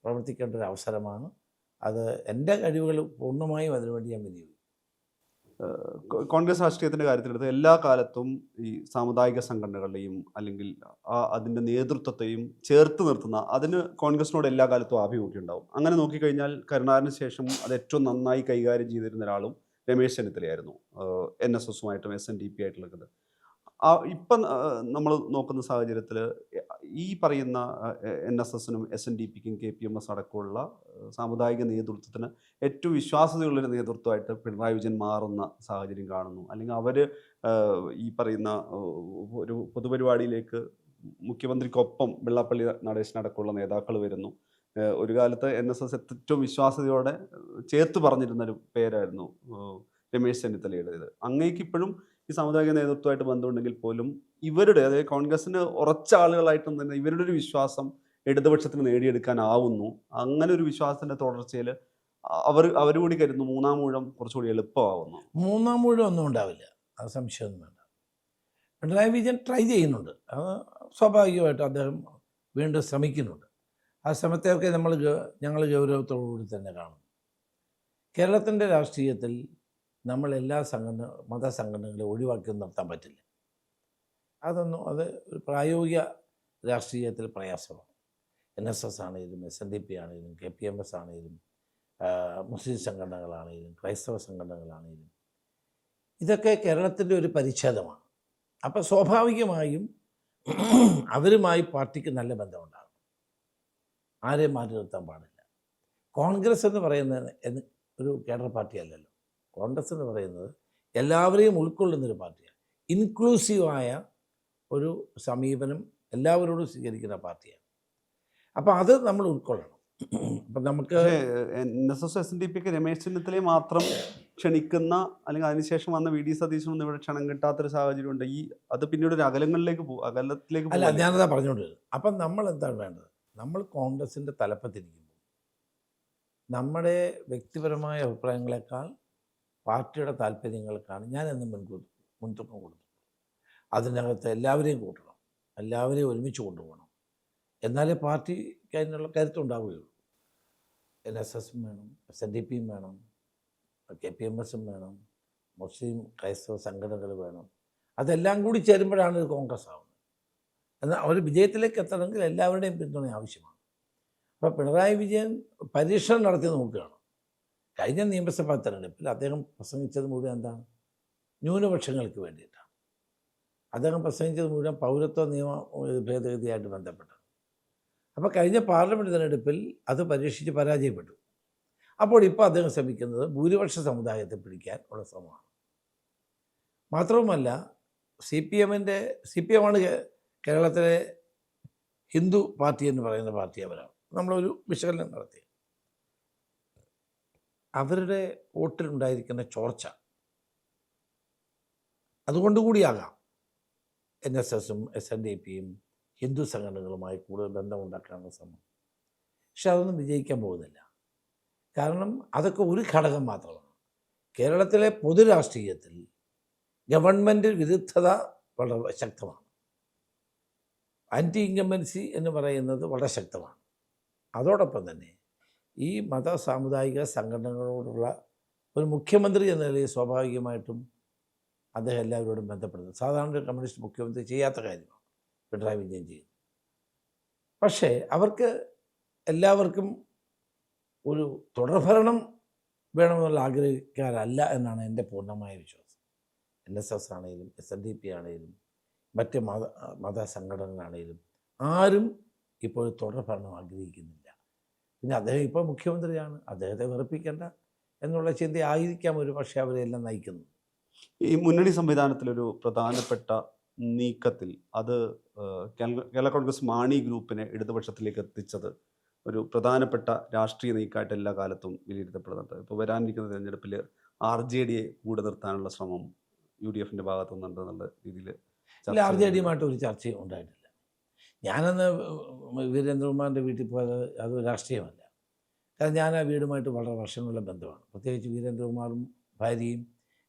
പ്രവർത്തിക്കേണ്ട ഒരു അവസരമാണ്. അത് എൻ്റെ കഴിവുകൾ പൂർണ്ണമായും അതിനുവേണ്ടി ഞാൻ വിനിയോഗിക്കും. കോൺഗ്രസ് രാഷ്ട്രീയത്തിൻ്റെ കാര്യത്തിലെടുത്ത് എല്ലാ കാലത്തും ഈ സാമുദായിക സംഘടനകളുടെയും അല്ലെങ്കിൽ അതിൻ്റെ നേതൃത്വത്തെയും ചേർത്ത് നിർത്തുന്ന, അതിന് കോൺഗ്രസിനോട് എല്ലാ കാലത്തും ആഭിമുഖ്യം ഉണ്ടാവും. അങ്ങനെ നോക്കിക്കഴിഞ്ഞാൽ കരുണാകരന് ശേഷം അത് ഏറ്റവും നന്നായി കൈകാര്യം ചെയ്തിരുന്ന ഒരാളും രമേശ് ചെന്നിത്തലയായിരുന്നു. NSSുമായിട്ടും SNDP ആയിട്ടുള്ളത്. ഇപ്പം നമ്മൾ നോക്കുന്ന സാഹചര്യത്തിൽ ഈ പറയുന്ന NSSനും SNDPക്കും KPMS അടക്കമുള്ള സാമുദായിക നേതൃത്വത്തിന് ഏറ്റവും വിശ്വാസ്യതയുള്ളൊരു നേതൃത്വമായിട്ട് പിണറായി വിജയൻ മാറുന്ന സാഹചര്യം കാണുന്നു. അല്ലെങ്കിൽ അവർ ഈ പറയുന്ന ഒരു പൊതുപരിപാടിയിലേക്ക് മുഖ്യമന്ത്രിക്കൊപ്പം വെള്ളാപ്പള്ളി നടേശനടക്കമുള്ള നേതാക്കൾ വരുന്നു. ഒരു കാലത്ത് NSS ഏറ്റവും വിശ്വാസ്യതയോടെ ചേർത്ത് പറഞ്ഞിരുന്നൊരു പേരായിരുന്നു രമേശ് ചെന്നിത്തലയുടേത്. അങ്ങേക്ക് ഇപ്പോഴും ഈ സാമുദായിക നേതൃത്വമായിട്ട് ബന്ധമുണ്ടെങ്കിൽ പോലും ഇവരുടെ, അതായത് കോൺഗ്രസിന് ഉറച്ച ആളുകളായിട്ടും തന്നെ ഇവരുടെ ഒരു വിശ്വാസം ഇടതുപക്ഷത്തിന് നേടിയെടുക്കാനാവുന്നു. അങ്ങനെ ഒരു വിശ്വാസത്തിൻ്റെ തുടർച്ചയിൽ അവർ കൂടി കരുതുന്നു മൂന്നാം ഊഴം കുറച്ചുകൂടി എളുപ്പമാവുന്നു. മൂന്നാം ഊഴം ഒന്നും ഉണ്ടാവില്ല, അത് സംശയമൊന്നും വേണ്ട. പിണറായി വിജയൻ ട്രൈ ചെയ്യുന്നുണ്ട്, അത് സ്വാഭാവികമായിട്ടും അദ്ദേഹം വീണ്ടും ശ്രമിക്കുന്നുണ്ട്. ആ ശ്രമത്തെയൊക്കെ ഞങ്ങൾ ഗൗരവത്തോടുകൂടി തന്നെ കാണും. കേരളത്തിൻ്റെ രാഷ്ട്രീയത്തിൽ നമ്മൾ എല്ലാ മതസംഘടനകളെ ഒഴിവാക്കി നിർത്താൻ പറ്റില്ല. അത് ഒരു പ്രായോഗിക രാഷ്ട്രീയത്തിൽ പ്രയാസമാണ്. NSS ആണെങ്കിലും SNDP ആണെങ്കിലും KPMS ആണെങ്കിലും മുസ്ലിം സംഘടനകളാണെങ്കിലും ക്രൈസ്തവ സംഘടനകളാണെങ്കിലും ഇതൊക്കെ കേരളത്തിൻ്റെ ഒരു പരിച്ഛേദമാണ്. അപ്പോൾ സ്വാഭാവികമായും അവരുമായി പാർട്ടിക്ക് നല്ല ബന്ധമുണ്ടാകും. ആരെയും മാറ്റി നിർത്താൻ പാടില്ല. കോൺഗ്രസ് എന്ന് പറയുന്നത് ഒരു കേഡർ പാർട്ടി അല്ലല്ലോ. കോൺഗ്രസ് എന്ന് പറയുന്നത് എല്ലാവരെയും ഉൾക്കൊള്ളുന്നൊരു പാർട്ടിയാണ്. ഇൻക്ലൂസീവായ ഒരു സമീപനം എല്ലാവരോടും സ്വീകരിക്കുന്ന പാർട്ടിയാണ്. അപ്പോൾ അത് നമ്മൾ ഉൾക്കൊള്ളണം. അപ്പം നമുക്ക് NSS SNDP രമേശ് ചെന്നിത്തലയെ മാത്രം ക്ഷണിക്കുന്ന അല്ലെങ്കിൽ അതിനുശേഷം വന്ന VD സതീശനൊന്നും ഇവിടെ ക്ഷണം കിട്ടാത്തൊരു സാഹചര്യമുണ്ട്. അത് പിന്നീട് ഒരു അകലത്തിലേക്ക് അല്ല, ഞാനതാ പറഞ്ഞുകൊണ്ടിരുന്നത്. അപ്പം നമ്മൾ എന്താണ് വേണ്ടത്? നമ്മൾ കോൺഗ്രസിൻ്റെ തലപ്പത്തിരിക്കുമ്പോൾ നമ്മുടെ വ്യക്തിപരമായ അഭിപ്രായങ്ങളെക്കാൾ പാർട്ടിയുടെ താല്പര്യങ്ങൾക്കാണ് ഞാനെന്നും മുൻതൂക്കം കൊടുത്തത്. അതിനകത്ത് എല്ലാവരെയും കൂട്ടണം, എല്ലാവരെയും ഒരുമിച്ച് കൊണ്ടുപോകണം. എന്നാലേ പാർട്ടിക്ക് അതിനുള്ള കരുത്തുണ്ടാവുകയുള്ളൂ. NSSും വേണം, SNDPയും വേണം, KPMSും വേണം, മുസ്ലിം ക്രൈസ്തവ സംഘടനകൾ വേണം. അതെല്ലാം കൂടി ചേരുമ്പോഴാണ് ഇത് കോൺഗ്രസ് ആവുന്നത്. എന്നാൽ അവർ വിജയത്തിലേക്ക് എത്തണമെങ്കിൽ എല്ലാവരുടെയും പിന്തുണ ആവശ്യമാണ്. അപ്പോൾ പിണറായി വിജയൻ പരീക്ഷണം നടത്തി നോക്കുകയാണ്. കഴിഞ്ഞ നിയമസഭാ തെരഞ്ഞെടുപ്പിൽ അദ്ദേഹം പ്രസംഗിച്ചത് മുഴുവൻ എന്താണ്? ന്യൂനപക്ഷങ്ങൾക്ക് വേണ്ടിയിട്ടാണ്. അദ്ദേഹം പ്രസംഗിച്ചത് മുഴുവൻ പൗരത്വ നിയമ ഭേദഗതിയായിട്ട് ബന്ധപ്പെട്ടാണ്. അപ്പോൾ കഴിഞ്ഞ പാർലമെൻറ്റ് തെരഞ്ഞെടുപ്പിൽ അത് പരീക്ഷിച്ച് പരാജയപ്പെട്ടു. അപ്പോൾ ഇപ്പോൾ അദ്ദേഹം ശ്രമിക്കുന്നത് ഭൂരിപക്ഷ സമുദായത്തെ പിടിക്കാൻ ഉള്ള ശ്രമമാണ്. മാത്രവുമല്ല, CPM ആണ് കേരളത്തിലെ ഹിന്ദു പാർട്ടി എന്ന് പറയുന്ന പാർട്ടി. അവരാണ് നമ്മളൊരു വിശകലനം നടത്തി. അവരുടെ വോട്ടിലുണ്ടായിരിക്കുന്ന ചോർച്ച അതുകൊണ്ടുകൂടിയാകാം NSSും SNDPയും ഹിന്ദു സംഘടനകളുമായി കൂടുതൽ ബന്ധമുണ്ടാക്കാനുള്ള ശ്രമം. പക്ഷെ അതൊന്നും വിജയിക്കാൻ പോകുന്നില്ല. കാരണം അതൊക്കെ ഒരു ഘടകം മാത്രമാണ്. കേരളത്തിലെ പൊതുരാഷ്ട്രീയത്തിൽ ഗവൺമെൻറ് വിരുദ്ധത വളരെ ശക്തമാണ്. ആൻറ്റി ഇൻകംബൻസി എന്ന് പറയുന്നത് വളരെ ശക്തമാണ്. അതോടൊപ്പം തന്നെ ഈ സാമുദായിക സംഘടനകളോടുള്ള ഒരു മുഖ്യമന്ത്രി എന്ന നിലയിൽ സ്വാഭാവികമായിട്ടും അദ്ദേഹം എല്ലാവരോടും ബന്ധപ്പെടുന്നത് സാധാരണ ഒരു കമ്മ്യൂണിസ്റ്റ് മുഖ്യമന്ത്രി ചെയ്യാത്ത കാര്യമാണ് പിണറായി വിജയൻ ചെയ്യുന്നത്. പക്ഷേ അവർക്ക് എല്ലാവർക്കും ഒരു തുടർഭരണം വേണമെന്നുള്ള ആഗ്രഹിക്കാരല്ല എന്നാണ് എൻ്റെ പൂർണ്ണമായ വിശ്വാസം. NSS ആണെങ്കിലും SNDP ആണെങ്കിലും മറ്റ് മതസംഘടനകളാണെങ്കിലും ആരും ഇപ്പോൾ തുടർഭരണം ആഗ്രഹിക്കുന്നില്ല. പിന്നെ അദ്ദേഹം ഇപ്പോൾ മുഖ്യമന്ത്രിയാണ്, അദ്ദേഹത്തെ വെറുപ്പിക്കേണ്ട എന്നുള്ള ചിന്ത ആയിരിക്കാം ഒരു പക്ഷേ അവരെല്ലാം നയിക്കുന്നത്. ഈ മുന്നണി സംവിധാനത്തിലൊരു പ്രധാനപ്പെട്ട നീക്കത്തിൽ അത് കേരള കോൺഗ്രസ് മാണി ഗ്രൂപ്പിനെ ഇടതുപക്ഷത്തിലേക്ക് എത്തിച്ചത് ഒരു പ്രധാനപ്പെട്ട രാഷ്ട്രീയ നീക്കമായിട്ട് എല്ലാ കാലത്തും വിലയിരുത്തപ്പെടുന്നുണ്ട്. ഇപ്പോൾ വരാനിരിക്കുന്ന തിരഞ്ഞെടുപ്പിൽ RJDയെ കൂടെ നിർത്താനുള്ള ശ്രമം UDFിൻ്റെ ഭാഗത്തു നിന്നുണ്ടെന്നുള്ള രീതിയിൽ RJDയുമായിട്ട് ഒരു ചർച്ചയും ഉണ്ടായിട്ടില്ല. ഞാനന്ന് വീരേന്ദ്രകുമാറിൻ്റെ വീട്ടിൽ പോയത് അത് രാഷ്ട്രീയമല്ല. കാരണം ഞാൻ ആ വീടുമായിട്ട് വളരെ വർഷങ്ങളുടെ ബന്ധമാണ്. പ്രത്യേകിച്ച് വീരേന്ദ്രകുമാറും ഭാര്യയും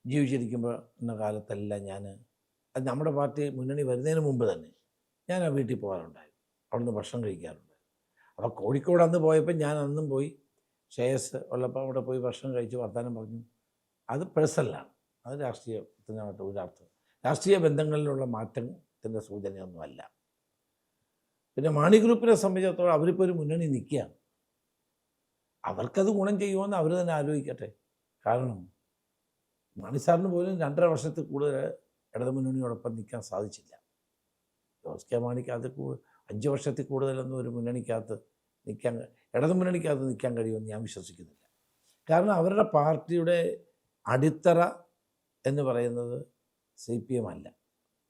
ജീവിച്ചിരിക്കുമ്പോൾ എന്ന കാലത്തെല്ലാം അത് നമ്മുടെ പാർട്ടി മുന്നണി വരുന്നതിന് മുമ്പ് തന്നെ ഞാൻ ആ വീട്ടിൽ പോകാറുണ്ടായിരുന്നു. അവിടുന്ന് ഭക്ഷണം കഴിക്കാറുണ്ട്. അപ്പോൾ കോഴിക്കോട് അന്ന് പോയപ്പോൾ ഞാൻ അന്നും പോയി ശ്രേയസ് ഉള്ളപ്പോൾ അവിടെ പോയി ഭക്ഷണം കഴിച്ച് വർത്തമാനം പറഞ്ഞു. അത് പേഴ്സണലാണ്, അത് രാഷ്ട്രീയത്തിനായിട്ട് ഒരർത്ഥം. രാഷ്ട്രീയ ബന്ധങ്ങളിലുള്ള മാറ്റത്തിൻ്റെ സൂചനയൊന്നുമല്ല. പിന്നെ മാണി ഗ്രൂപ്പിനെ സംബന്ധിച്ചിടത്തോളം അവരിപ്പോൾ ഒരു മുന്നണി നിൽക്കുകയാണ്. അവർക്കത് ഗുണം ചെയ്യുമെന്ന് അവർ തന്നെ ആലോചിക്കട്ടെ. കാരണം മാണി സാറിന് പോലും 2.5 വർഷത്തിൽ കൂടുതൽ ഇടതുമുന്നണിയോടൊപ്പം നിൽക്കാൻ സാധിച്ചില്ല. ജോസ് കെ മാണിക്ക് അത് 5 വർഷത്തിൽ കൂടുതലൊന്നും ഒരു മുന്നണിക്കകത്ത് ഇടതുമുന്നണിക്കകത്ത് നിൽക്കാൻ കഴിയുമെന്ന് ഞാൻ വിശ്വസിക്കുന്നില്ല. കാരണം അവരുടെ പാർട്ടിയുടെ അടിത്തറ എന്ന് പറയുന്നത് CPM അല്ല,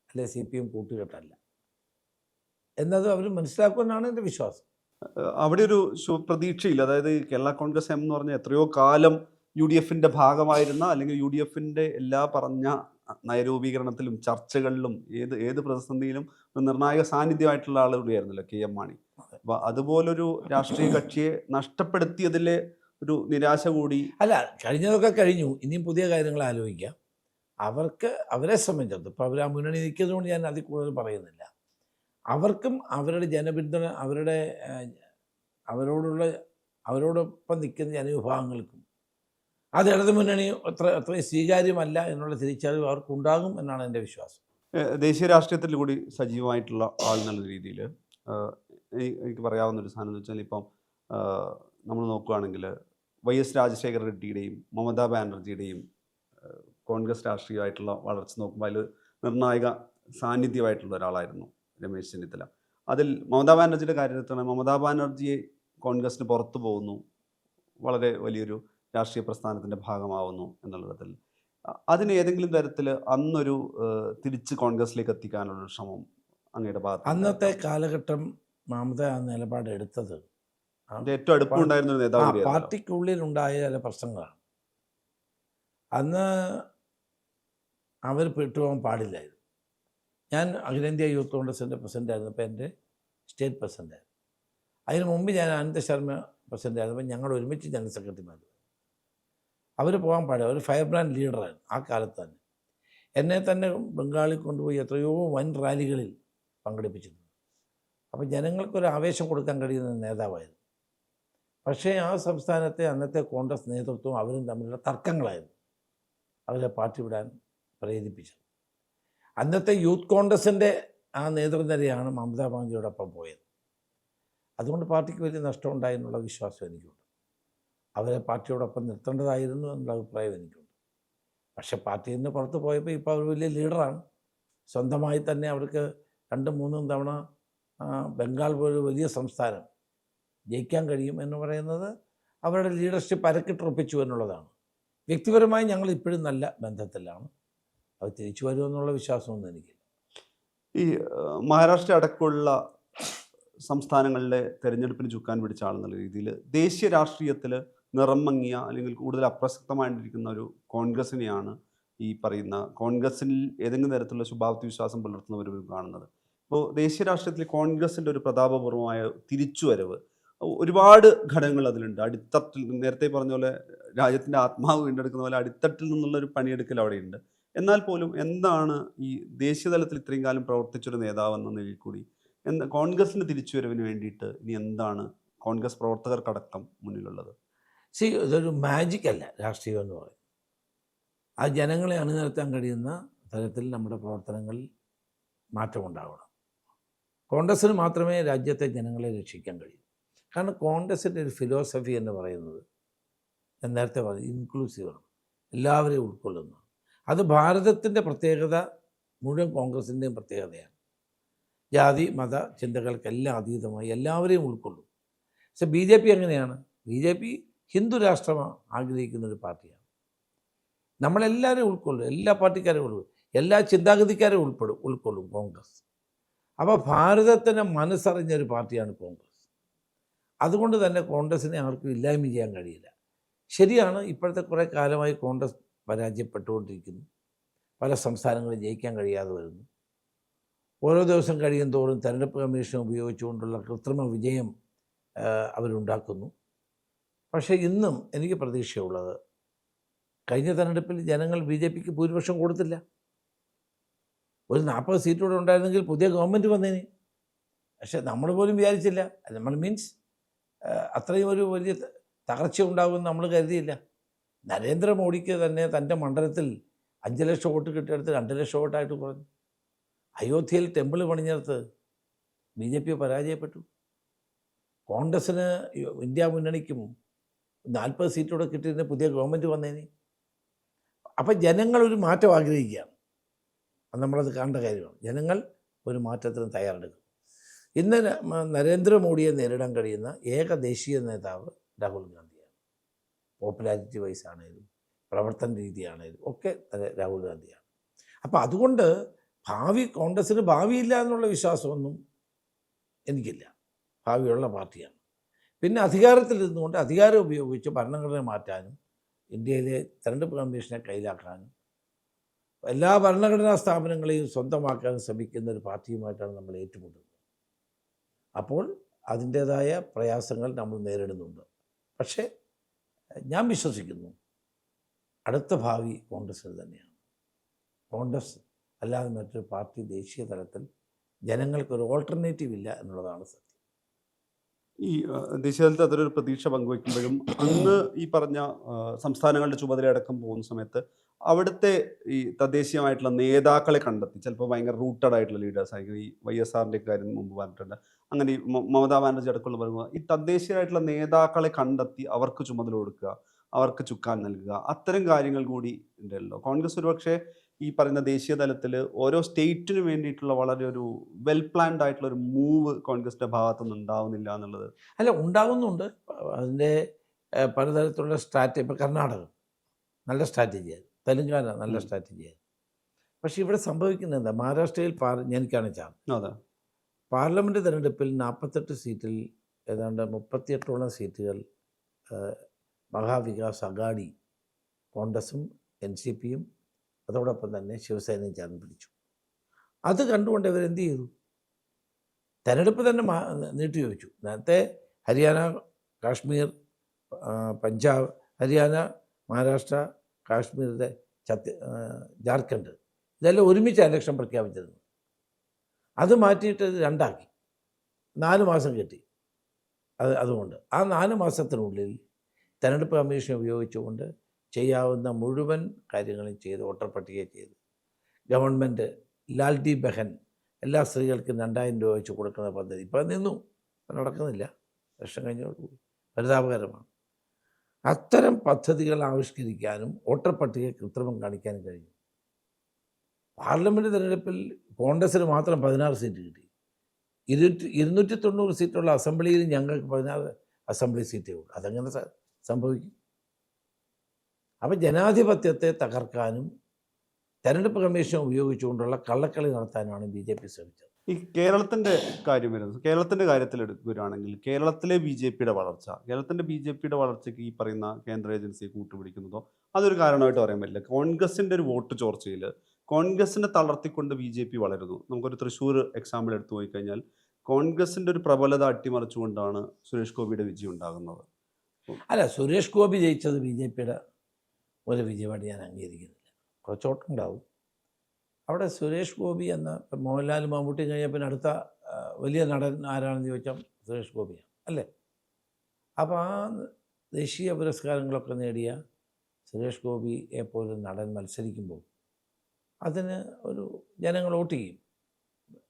അല്ലെ CPM കൂട്ടുകെട്ടല്ല എന്നത് അവർ മനസ്സിലാക്കുമെന്നാണ് എൻ്റെ വിശ്വാസം. അവിടെ ഒരു പ്രതീക്ഷയില്ല. അതായത് കേരള കോൺഗ്രസ് എന്ന് പറഞ്ഞാൽ എത്രയോ കാലം UDFിൻ്റെ ഭാഗമായിരുന്ന അല്ലെങ്കിൽ UDFിൻ്റെ എല്ലാ പറഞ്ഞ നയരൂപീകരണത്തിലും ചർച്ചകളിലും ഏത് പ്രതിസന്ധിയിലും ഒരു നിർണായക സാന്നിധ്യമായിട്ടുള്ള ആൾ കൂടിയായിരുന്നല്ലോ KM മാണി. അപ്പോൾ അതുപോലൊരു രാഷ്ട്രീയ കക്ഷിയെ നഷ്ടപ്പെടുത്തിയതിലെ ഒരു നിരാശ കൂടി. അല്ല, കഴിഞ്ഞതൊക്കെ കഴിഞ്ഞു, ഇനിയും പുതിയ കാര്യങ്ങൾ ആലോചിക്കാം. അവരെ സംബന്ധിച്ചിടത്തോളം ഇപ്പോൾ അവർ ആ മുന്നണി നിൽക്കുന്നതുകൊണ്ട് ഞാൻ അതിൽ കൂടുതൽ പറയുന്നില്ല. അവർക്കും അവരുടെ ജനപിന്തുണ അവരോടൊപ്പം നിൽക്കുന്ന ജനവിഭാഗങ്ങൾക്കും അത് ഇടതു മുന്നണി അത്രയും സ്വീകാര്യമല്ല എന്നുള്ള തിരിച്ചറിവ് അവർക്കുണ്ടാകും എന്നാണ് എൻ്റെ വിശ്വാസം. ദേശീയ രാഷ്ട്രീയത്തിൽ കൂടി സജീവമായിട്ടുള്ള ആൾ എന്നുള്ള രീതിയിൽ എനിക്ക് പറയാവുന്ന ഒരു സാധനം എന്ന് വെച്ചാൽ ഇപ്പം നമ്മൾ നോക്കുകയാണെങ്കിൽ YS രാജശേഖര റെഡ്ഡിയുടെയും മമതാ ബാനർജിയുടെയും കോൺഗ്രസ് രാഷ്ട്രീയമായിട്ടുള്ള വളർച്ച നോക്കുമ്പോൾ അതിൽ നിർണായക സാന്നിധ്യമായിട്ടുള്ള ഒരാളായിരുന്നു രമേശ് ചെന്നിത്തല. അതിൽ മമതാ ബാനർജിയുടെ കാര്യത്തിലാണ് മമതാ ബാനർജിയെ കോൺഗ്രസിന് പുറത്തു പോകുന്നു, വളരെ വലിയൊരു രാഷ്ട്രീയ പ്രസ്ഥാനത്തിൻ്റെ ഭാഗമാവുന്നു എന്നുള്ളതിൽ അതിന് ഏതെങ്കിലും തരത്തിൽ അന്നൊരു തിരിച്ച് കോൺഗ്രസിലേക്ക് എത്തിക്കാനുള്ള ശ്രമം അങ്ങയുടെ ഭാഗത്ത് അന്നത്തെ കാലഘട്ടം മമത ആ നിലപാട് എടുത്തത് ഏറ്റവും അടുപ്പമുണ്ടായിരുന്ന ഒരു നേതാവ് പാർട്ടിക്കുള്ളിലുണ്ടായ ചില പ്രശ്നങ്ങളാണ്. അന്ന് അവർ പെട്ടുപോകാൻ പാടില്ലായിരുന്നു. ഞാൻ അഖിലേന്ത്യാ യൂത്ത് കോൺഗ്രസിൻ്റെ പ്രസിഡൻ്റ് ആയിരുന്നപ്പോൾ എൻ്റെ സ്റ്റേറ്റ് പ്രസിഡൻ്റായിരുന്നു. അതിന് മുമ്പ് ഞാൻ ആനന്ദ ശർമ്മ പ്രസിഡൻ്റ് ആയിരുന്നപ്പോൾ ഞങ്ങൾ ഒരുമിച്ച് ജനറൽ സെക്രട്ടറിമാർ. അവർ പോകാൻ പാടില്ല. അവർ ഫയർ ബ്രാൻഡ് ലീഡറാണ് ആ കാലത്ത് തന്നെ. എന്നെ തന്നെ ബംഗാളിൽ കൊണ്ടുപോയി എത്രയോ വൻ റാലികളിൽ പങ്കെടുപ്പിച്ചിട്ടുണ്ട്. അപ്പോൾ ജനങ്ങൾക്കൊരു ആവേശം കൊടുക്കാൻ കഴിയുന്ന നേതാവായിരുന്നു. പക്ഷേ ആ സംസ്ഥാനത്തെ അന്നത്തെ കോൺഗ്രസ് നേതൃത്വവും അവരും തമ്മിലുള്ള തർക്കങ്ങളായിരുന്നു അവരെ പാർട്ടി വിടാൻ പ്രേരിപ്പിച്ചത്. അന്നത്തെ യൂത്ത് കോൺഗ്രസിൻ്റെ ആ നേതൃനിരയാണ് മമതാ ബാനർജിയോടൊപ്പം പോയത്. അതുകൊണ്ട് പാർട്ടിക്ക് വലിയ നഷ്ടമുണ്ടായി എന്നുള്ള വിശ്വാസം എനിക്കുണ്ട്. അവരെ പാർട്ടിയോടൊപ്പം നിർത്തേണ്ടതായിരുന്നു എന്നുള്ള അഭിപ്രായം എനിക്കുണ്ട്. പക്ഷെ പാർട്ടിയിൽ നിന്ന് പുറത്ത് പോയപ്പോൾ ഇപ്പോൾ അവർ വലിയ ലീഡറാണ്. സ്വന്തമായി തന്നെ അവർക്ക് 2-3 തവണ ബംഗാൾ പോലൊരു വലിയ സംസ്ഥാനം ജയിക്കാൻ കഴിയും എന്ന് പറയുന്നത് അവരുടെ ലീഡർഷിപ്പ് അരക്കിട്ടുറപ്പിച്ചു എന്നുള്ളതാണ്. വ്യക്തിപരമായി ഞങ്ങൾ ഇപ്പോഴും നല്ല ബന്ധത്തിലാണ്. അത് തിരിച്ചു വരുമെന്നുള്ള വിശ്വാസമൊന്നും എനിക്കില്ല. ഈ മഹാരാഷ്ട്ര അടക്കമുള്ള സംസ്ഥാനങ്ങളിലെ തെരഞ്ഞെടുപ്പിന് ചുക്കാൻ പിടിച്ച ആളെന്നുള്ള രീതിയിൽ ദേശീയ രാഷ്ട്രീയത്തിൽ നിറം മങ്ങിയ അല്ലെങ്കിൽ കൂടുതൽ അപ്രസക്തമായിട്ടിരിക്കുന്ന ഒരു കോൺഗ്രസിനെയാണ് ഈ പറയുന്ന കോൺഗ്രസിൽ ഏതെങ്കിലും തരത്തിലുള്ള ശുഭാപ്തി വിശ്വാസം പുലർത്തുന്നവരും കാണുന്നത്. അപ്പോൾ ദേശീയ രാഷ്ട്രീയത്തിൽ കോൺഗ്രസിൻ്റെ ഒരു പ്രതാപപൂർവമായ തിരിച്ചുവരവ് ഒരുപാട് ഘടകങ്ങൾ അതിലുണ്ട്. അടിത്തട്ടിൽ നേരത്തെ പറഞ്ഞ പോലെ രാജ്യത്തിൻ്റെ ആത്മാവ് വീണ്ടെടുക്കുന്ന പോലെ അടിത്തട്ടിൽ നിന്നുള്ളൊരു പണിയെടുക്കൽ അവിടെയുണ്ട്. എന്നാൽ പോലും എന്താണ് ഈ ദേശീയ തലത്തിൽ ഇത്രയും കാലം പ്രവർത്തിച്ചൊരു നേതാവെന്ന നിലയിൽ കൂടി കോൺഗ്രസിൻ്റെ തിരിച്ചുവരവിന് വേണ്ടിയിട്ട് ഇനി എന്താണ് കോൺഗ്രസ് പ്രവർത്തകർക്കടക്കം മുന്നിലുള്ളത്? ഇതൊരു മാജിക് അല്ല രാഷ്ട്രീയം എന്ന് പറയും. ആ ജനങ്ങളെ അണിനിരത്താൻ കഴിയുന്ന തരത്തിൽ നമ്മുടെ പ്രവർത്തനങ്ങളിൽ മാറ്റമുണ്ടാവണം. കോൺഗ്രസ്സിന് മാത്രമേ രാജ്യത്തെ ജനങ്ങളെ രക്ഷിക്കാൻ കഴിയൂ. കാരണം കോൺഗ്രസിൻ്റെ ഒരു ഫിലോസഫി എന്ന് പറയുന്നത് ഞാൻ നേരത്തെ പറഞ്ഞു ഇൻക്ലൂസീവാണ്, എല്ലാവരെയും ഉൾക്കൊള്ളുന്നു. അത് ഭാരതത്തിൻ്റെ പ്രത്യേകത, മുഴുവൻ കോൺഗ്രസിൻ്റെയും പ്രത്യേകതയാണ്. ജാതി മത ചിന്തകൾക്കെല്ലാം അതീതമായി എല്ലാവരെയും ഉൾക്കൊള്ളും. പക്ഷെ BJP എങ്ങനെയാണ്? BJP ഹിന്ദു രാഷ്ട്രം ആഗ്രഹിക്കുന്നൊരു പാർട്ടിയാണ്. നമ്മളെല്ലാവരെയും ഉൾക്കൊള്ളും, എല്ലാ പാർട്ടിക്കാരെയും ഉൾക്കൊള്ളും, എല്ലാ ചിന്താഗതിക്കാരെയും ഉൾക്കൊള്ളും കോൺഗ്രസ്. അപ്പോൾ ഭാരതത്തിനെ മനസ്സറിഞ്ഞൊരു പാർട്ടിയാണ് കോൺഗ്രസ്. അതുകൊണ്ട് തന്നെ കോൺഗ്രസിനെ ആർക്കും ഇല്ലായ്മ ചെയ്യാൻ കഴിയില്ല. ശരിയാണ്, ഇപ്പോഴത്തെ കുറേ കാലമായി കോൺഗ്രസ് പരാജയപ്പെട്ടുകൊണ്ടിരിക്കുന്നു. പല സംസ്ഥാനങ്ങളിൽ ജയിക്കാൻ കഴിയാതെ വരുന്നു. ഓരോ ദിവസം കഴിയും തോറും തെരഞ്ഞെടുപ്പ് കമ്മീഷൻ ഉപയോഗിച്ചുകൊണ്ടുള്ള കൃത്രിമ വിജയം അവരുണ്ടാക്കുന്നു. പക്ഷേ ഇന്നും എനിക്ക് പ്രതീക്ഷയുള്ളത്, കഴിഞ്ഞ തെരഞ്ഞെടുപ്പിൽ ജനങ്ങൾ BJPക്ക് ഭൂരിപക്ഷം കൊടുത്തില്ല. ഒരു 40 സീറ്റൂടെ ഉണ്ടായിരുന്നെങ്കിൽ പുതിയ ഗവൺമെൻറ് വന്നേനെ. പക്ഷേ നമ്മൾ പോലും വിചാരിച്ചില്ല. നമ്മൾ മീൻസ് അത്രയും ഒരു വലിയ തകർച്ച ഉണ്ടാകുമെന്ന് നമ്മൾ കരുതിയില്ല. നരേന്ദ്രമോദിക്ക് തന്നെ തൻ്റെ മണ്ഡലത്തിൽ 5 ലക്ഷം വോട്ട് കിട്ടിയെടുത്ത് 2 ലക്ഷം വോട്ടായിട്ട് കുറഞ്ഞു. അയോധ്യയിൽ ടെമ്പിൾ പണിഞ്ഞെടുത്ത് BJP പരാജയപ്പെട്ടു. കോൺഗ്രസ്സിന് ഇന്ത്യ മുന്നണിക്കും 40 സീറ്റൂടെ കിട്ടിയതിന് പുതിയ ഗവൺമെൻറ് വന്നേനെ. അപ്പം ജനങ്ങൾ ഒരു മാറ്റം ആഗ്രഹിക്കുകയാണ്. അത് നമ്മളത് കാണേണ്ട കാര്യമാണ്. ജനങ്ങൾ ഒരു മാറ്റത്തിന് തയ്യാറെടുക്കും. ഇന്ന് നരേന്ദ്രമോദിയെ നേരിടാൻ കഴിയുന്ന ഏക ദേശീയ നേതാവ് രാഹുൽ ഗാന്ധിയാണ്. പോപ്പുലാരിറ്റി വൈസ് ആണെങ്കിലും പ്രവർത്തന രീതിയാണെങ്കിലും ഒക്കെ രാഹുൽ ഗാന്ധിയാണ്. അപ്പോൾ അതുകൊണ്ട് കോൺഗ്രസ്സിന് ഭാവിയില്ല എന്നുള്ള വിശ്വാസമൊന്നും എനിക്കില്ല. ഭാവിയുള്ള പാർട്ടിയാണ്. പിന്നെ അധികാരത്തിൽ ഇരുന്നുകൊണ്ട് അധികാരം ഉപയോഗിച്ച് ഭരണഘടന മാറ്റാനും ഇന്ത്യയിലെ തെരഞ്ഞെടുപ്പ് കമ്മീഷനെ കയ്യിലാക്കാനും എല്ലാ ഭരണഘടനാ സ്ഥാപനങ്ങളെയും സ്വന്തമാക്കാൻ ശ്രമിക്കുന്ന ഒരു പാർട്ടിയുമായിട്ടാണ് നമ്മൾ ഏറ്റുമുട്ടുന്നത്. അപ്പോൾ അതിൻ്റേതായ പ്രയാസങ്ങൾ നമ്മൾ നേരിടുന്നുണ്ട്. പക്ഷേ ഞാൻ വിശ്വസിക്കുന്നു അടുത്ത ഭാവി കോൺഗ്രസ്സിന് തന്നെയാണ്. കോൺഗ്രസ് അല്ലാതെ മറ്റൊരു പാർട്ടി ദേശീയ തലത്തിൽ ജനങ്ങൾക്കൊരു ഓൾട്ടർനേറ്റീവ് ഇല്ല എന്നുള്ളതാണ് സത്യം. ഈ ദേശീയതലത്തിൽ അതൊരു പ്രതീക്ഷ പങ്കുവയ്ക്കുമ്പോഴും അങ്ങ് ഈ പറഞ്ഞ സംസ്ഥാനങ്ങളുടെ ചുമതലയടക്കം പോകുന്ന സമയത്ത് അവിടുത്തെ ഈ തദ്ദേശീയമായിട്ടുള്ള നേതാക്കളെ കണ്ടെത്തി ചിലപ്പോൾ ഭയങ്കര റൂട്ടഡ് ആയിട്ടുള്ള ലീഡേഴ്സ് ആയിരിക്കും. ഈ YSRൻ്റെ കാര്യം മുമ്പ് പറഞ്ഞിട്ടുണ്ട്. അങ്ങനെ ഈ മമതാ ബാനർജി അടക്കമുള്ള പറയുമ്പോൾ ഈ തദ്ദേശീയമായിട്ടുള്ള നേതാക്കളെ കണ്ടെത്തി അവർക്ക് ചുമതല കൊടുക്കുക, അവർക്ക് ചുക്കാൻ നൽകുക, അത്തരം കാര്യങ്ങൾ കൂടി ഉണ്ടല്ലോ. കോൺഗ്രസ് ഒരുപക്ഷെ ഈ പറയുന്ന ദേശീയ തലത്തിൽ ഓരോ സ്റ്റേറ്റിന് വേണ്ടിയിട്ടുള്ള വളരെ ഒരു വെൽ പ്ലാൻഡ് ആയിട്ടുള്ള ഒരു മൂവ് കോൺഗ്രസിന്റെ ഭാഗത്തുനിന്ന് ഉണ്ടാവുന്നില്ല എന്നുള്ളത്. അല്ല, ഉണ്ടാകുന്നുണ്ട്. അതിൻ്റെ പലതരത്തിലുള്ള സ്ട്രാറ്റജി. ഇപ്പോൾ കർണാടക നല്ല സ്ട്രാറ്റജിയായിരുന്നു, തെലുങ്കാന നല്ല സ്ട്രാറ്റജിയായിരുന്നു. പക്ഷേ ഇവിടെ സംഭവിക്കുന്നത് എന്താ, മഹാരാഷ്ട്രയിൽ എനിക്കാണ് വെച്ചാൽ അതെ, പാർലമെൻറ്റ് തിരഞ്ഞെടുപ്പിൽ 48 സീറ്റിൽ ഏതാണ്ട് 38ഓളം സീറ്റുകൾ മഹാവികാസ് അഗാഡി കോൺഗ്രസും NCPയും അതോടൊപ്പം തന്നെ ശിവസേനയും ചേർന്ന് പിടിച്ചു. അത് കണ്ടുകൊണ്ട് ഇവരെന്ത് ചെയ്തു, തെരഞ്ഞെടുപ്പ് തന്നെ നീട്ടി ചോദിച്ചു. നേരത്തെ ഹരിയാന, കാശ്മീർ, പഞ്ചാബ്, ഹരിയാന, മഹാരാഷ്ട്ര, കാശ്മീരിലെ ജാർഖണ്ഡ് ഇതെല്ലാം ഒരുമിച്ച് ഇലക്ഷൻ പ്രഖ്യാപിച്ചിരുന്നു. അത് മാറ്റിയിട്ട് 2 ആക്കി. 4 മാസം കിട്ടി. അതുകൊണ്ട് ആ 4 മാസത്തിനുള്ളിൽ തെരഞ്ഞെടുപ്പ് കമ്മീഷൻ ഉപയോഗിച്ചുകൊണ്ട് ചെയ്യാവുന്ന മുഴുവൻ കാര്യങ്ങളും ചെയ്ത് വോട്ടർ പട്ടിക ചെയ്ത് ഗവൺമെൻറ് ലാൽജി ബഹൻ എല്ലാ സ്ത്രീകൾക്കും 2000 രൂപ വെച്ച് കൊടുക്കുന്ന പദ്ധതി ഇപ്പം നിന്നു, നടക്കുന്നില്ല. ലക്ഷം കഴിഞ്ഞോടുകൂടി പരിതാപകരമാണ്. അത്തരം പദ്ധതികൾ ആവിഷ്കരിക്കാനും വോട്ടർ പട്ടിക കൃത്രിമം കാണിക്കാനും കഴിഞ്ഞു. പാർലമെൻറ്റ് തിരഞ്ഞെടുപ്പിൽ കോൺഗ്രസ്സിന് മാത്രം 16 സീറ്റ് കിട്ടി. 290 സീറ്റുള്ള അസംബ്ലിയിൽ ഞങ്ങൾക്ക് 16 അസംബ്ലി സീറ്റേ ഉള്ളൂ. അതെങ്ങനെ സംഭവിക്കും? അപ്പം ജനാധിപത്യത്തെ തകർക്കാനും തെരഞ്ഞെടുപ്പ് കമ്മീഷൻ ഉപയോഗിച്ചുകൊണ്ടുള്ള കള്ളക്കളി നടത്താനുമാണ് BJP ശ്രമിച്ചത്. ഈ കേരളത്തിൻ്റെ കാര്യം വരുന്നത്, കേരളത്തിൻ്റെ കാര്യത്തിൽ എടുക്കുകയാണെങ്കിൽ കേരളത്തിലെ BJPയുടെ വളർച്ച, കേരളത്തിൻ്റെ BJPയുടെ വളർച്ചയ്ക്ക് ഈ പറയുന്ന കേന്ദ്ര ഏജൻസിയെ കൂട്ടുപിടിക്കുന്നതോ അതൊരു കാരണമായിട്ട് പറയാൻ പറ്റില്ല. കോൺഗ്രസിൻ്റെ ഒരു വോട്ട് ചോർച്ചയിൽ കോൺഗ്രസിനെ തളർത്തിക്കൊണ്ട് BJP വളരുന്നു. നമുക്കൊരു തൃശ്ശൂർ എക്സാമ്പിൾ എടുത്തു പോയി കഴിഞ്ഞാൽ കോൺഗ്രസിൻ്റെ ഒരു പ്രബലത അട്ടിമറിച്ചുകൊണ്ടാണ് സുരേഷ് ഗോപിയുടെ വിജയം ഉണ്ടാകുന്നത്. അല്ല, സുരേഷ് ഗോപി ജയിച്ചത് BJPയുടെ ഒരു വിജയമായിട്ട് ഞാൻ അംഗീകരിക്കുന്നില്ല. കുറച്ചോട്ടുണ്ടാവും. അവിടെ സുരേഷ് ഗോപി എന്ന മോഹൻലാൽ, മമ്മൂട്ടി കഴിഞ്ഞാൽ പിന്നെ അടുത്ത വലിയ നടൻ ആരാണെന്ന് ചോദിച്ചാൽ സുരേഷ് ഗോപിയാണ്, അല്ലേ? അപ്പോൾ ആ ദേശീയ പുരസ്കാരങ്ങളൊക്കെ നേടിയ സുരേഷ് ഗോപിയെ പോലെ നടൻ മത്സരിക്കുമ്പോൾ അതിന് ഒരു ജനങ്ങൾ വോട്ട് ചെയ്യും.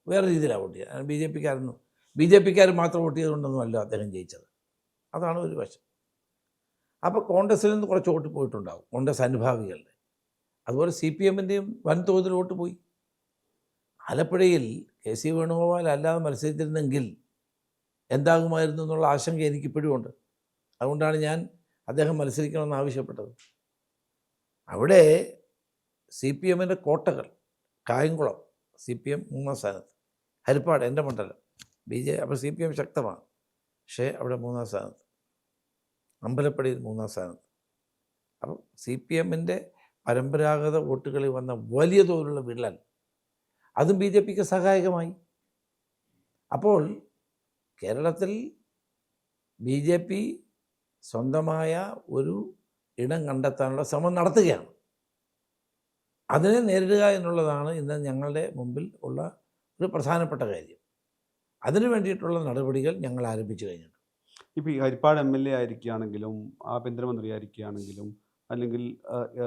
വേറെ രീതിയിലാണ് വോട്ട് ചെയ്യുക. BJPക്കാർ മാത്രം വോട്ട് ചെയ്തുകൊണ്ടൊന്നും അല്ല അദ്ദേഹം ജയിച്ചത്. അതാണ് ഒരു വശം. അപ്പോൾ കോൺഗ്രസ്സിൽ നിന്ന് കുറച്ച് വോട്ട് പോയിട്ടുണ്ടാവും, കോൺഗ്രസ് അനുഭാവികളുടെ. അതുപോലെ CPMൻ്റെയും വൻതോതിൽ വോട്ട് പോയി. ആലപ്പുഴയിൽ KC വേണുഗോപാൽ അല്ലാതെ മത്സരിച്ചിരുന്നെങ്കിൽ എന്താകുമായിരുന്നു എന്നുള്ള ആശങ്ക എനിക്കിപ്പോഴും ഉണ്ട്. അതുകൊണ്ടാണ് ഞാൻ അദ്ദേഹം മത്സരിക്കണമെന്ന് ആവശ്യപ്പെട്ടത്. അവിടെ CPMൻ്റെ കോട്ടകൾ, കായംകുളം CPM 3-ാം സ്ഥാനത്ത്, ഹരിപ്പാട് എൻ്റെ മണ്ഡലം അപ്പോൾ CPM ശക്തമാണ്, പക്ഷേ അവിടെ 3-ാം സ്ഥാനത്ത്, അമ്പലപ്പടിയിൽ 3-ാം സ്ഥാനത്ത്. അപ്പം CPMൻ്റെ പരമ്പരാഗത വോട്ടുകളിൽ വന്ന വലിയ തോതിലുള്ള വിള്ളൽ അതും BJPക്ക് സഹായകമായി. അപ്പോൾ കേരളത്തിൽ BJP സ്വന്തമായ ഒരു ഇടം കണ്ടെത്താനുള്ള ശ്രമം നടത്തുകയാണ്. അതിനെ നേരിടുക എന്നുള്ളതാണ് ഇന്ന് ഞങ്ങളുടെ മുമ്പിൽ ഉള്ള ഒരു പ്രധാനപ്പെട്ട കാര്യം. അതിനു വേണ്ടിയിട്ടുള്ള നടപടികൾ ഞങ്ങൾ ആരംഭിച്ചു കഴിഞ്ഞിട്ടുണ്ട്. ഇപ്പോൾ ഈ ഹരിപ്പാട് MLA ആയിരിക്കുകയാണെങ്കിലും ആഭ്യന്തരമന്ത്രി ആയിരിക്കുകയാണെങ്കിലും അല്ലെങ്കിൽ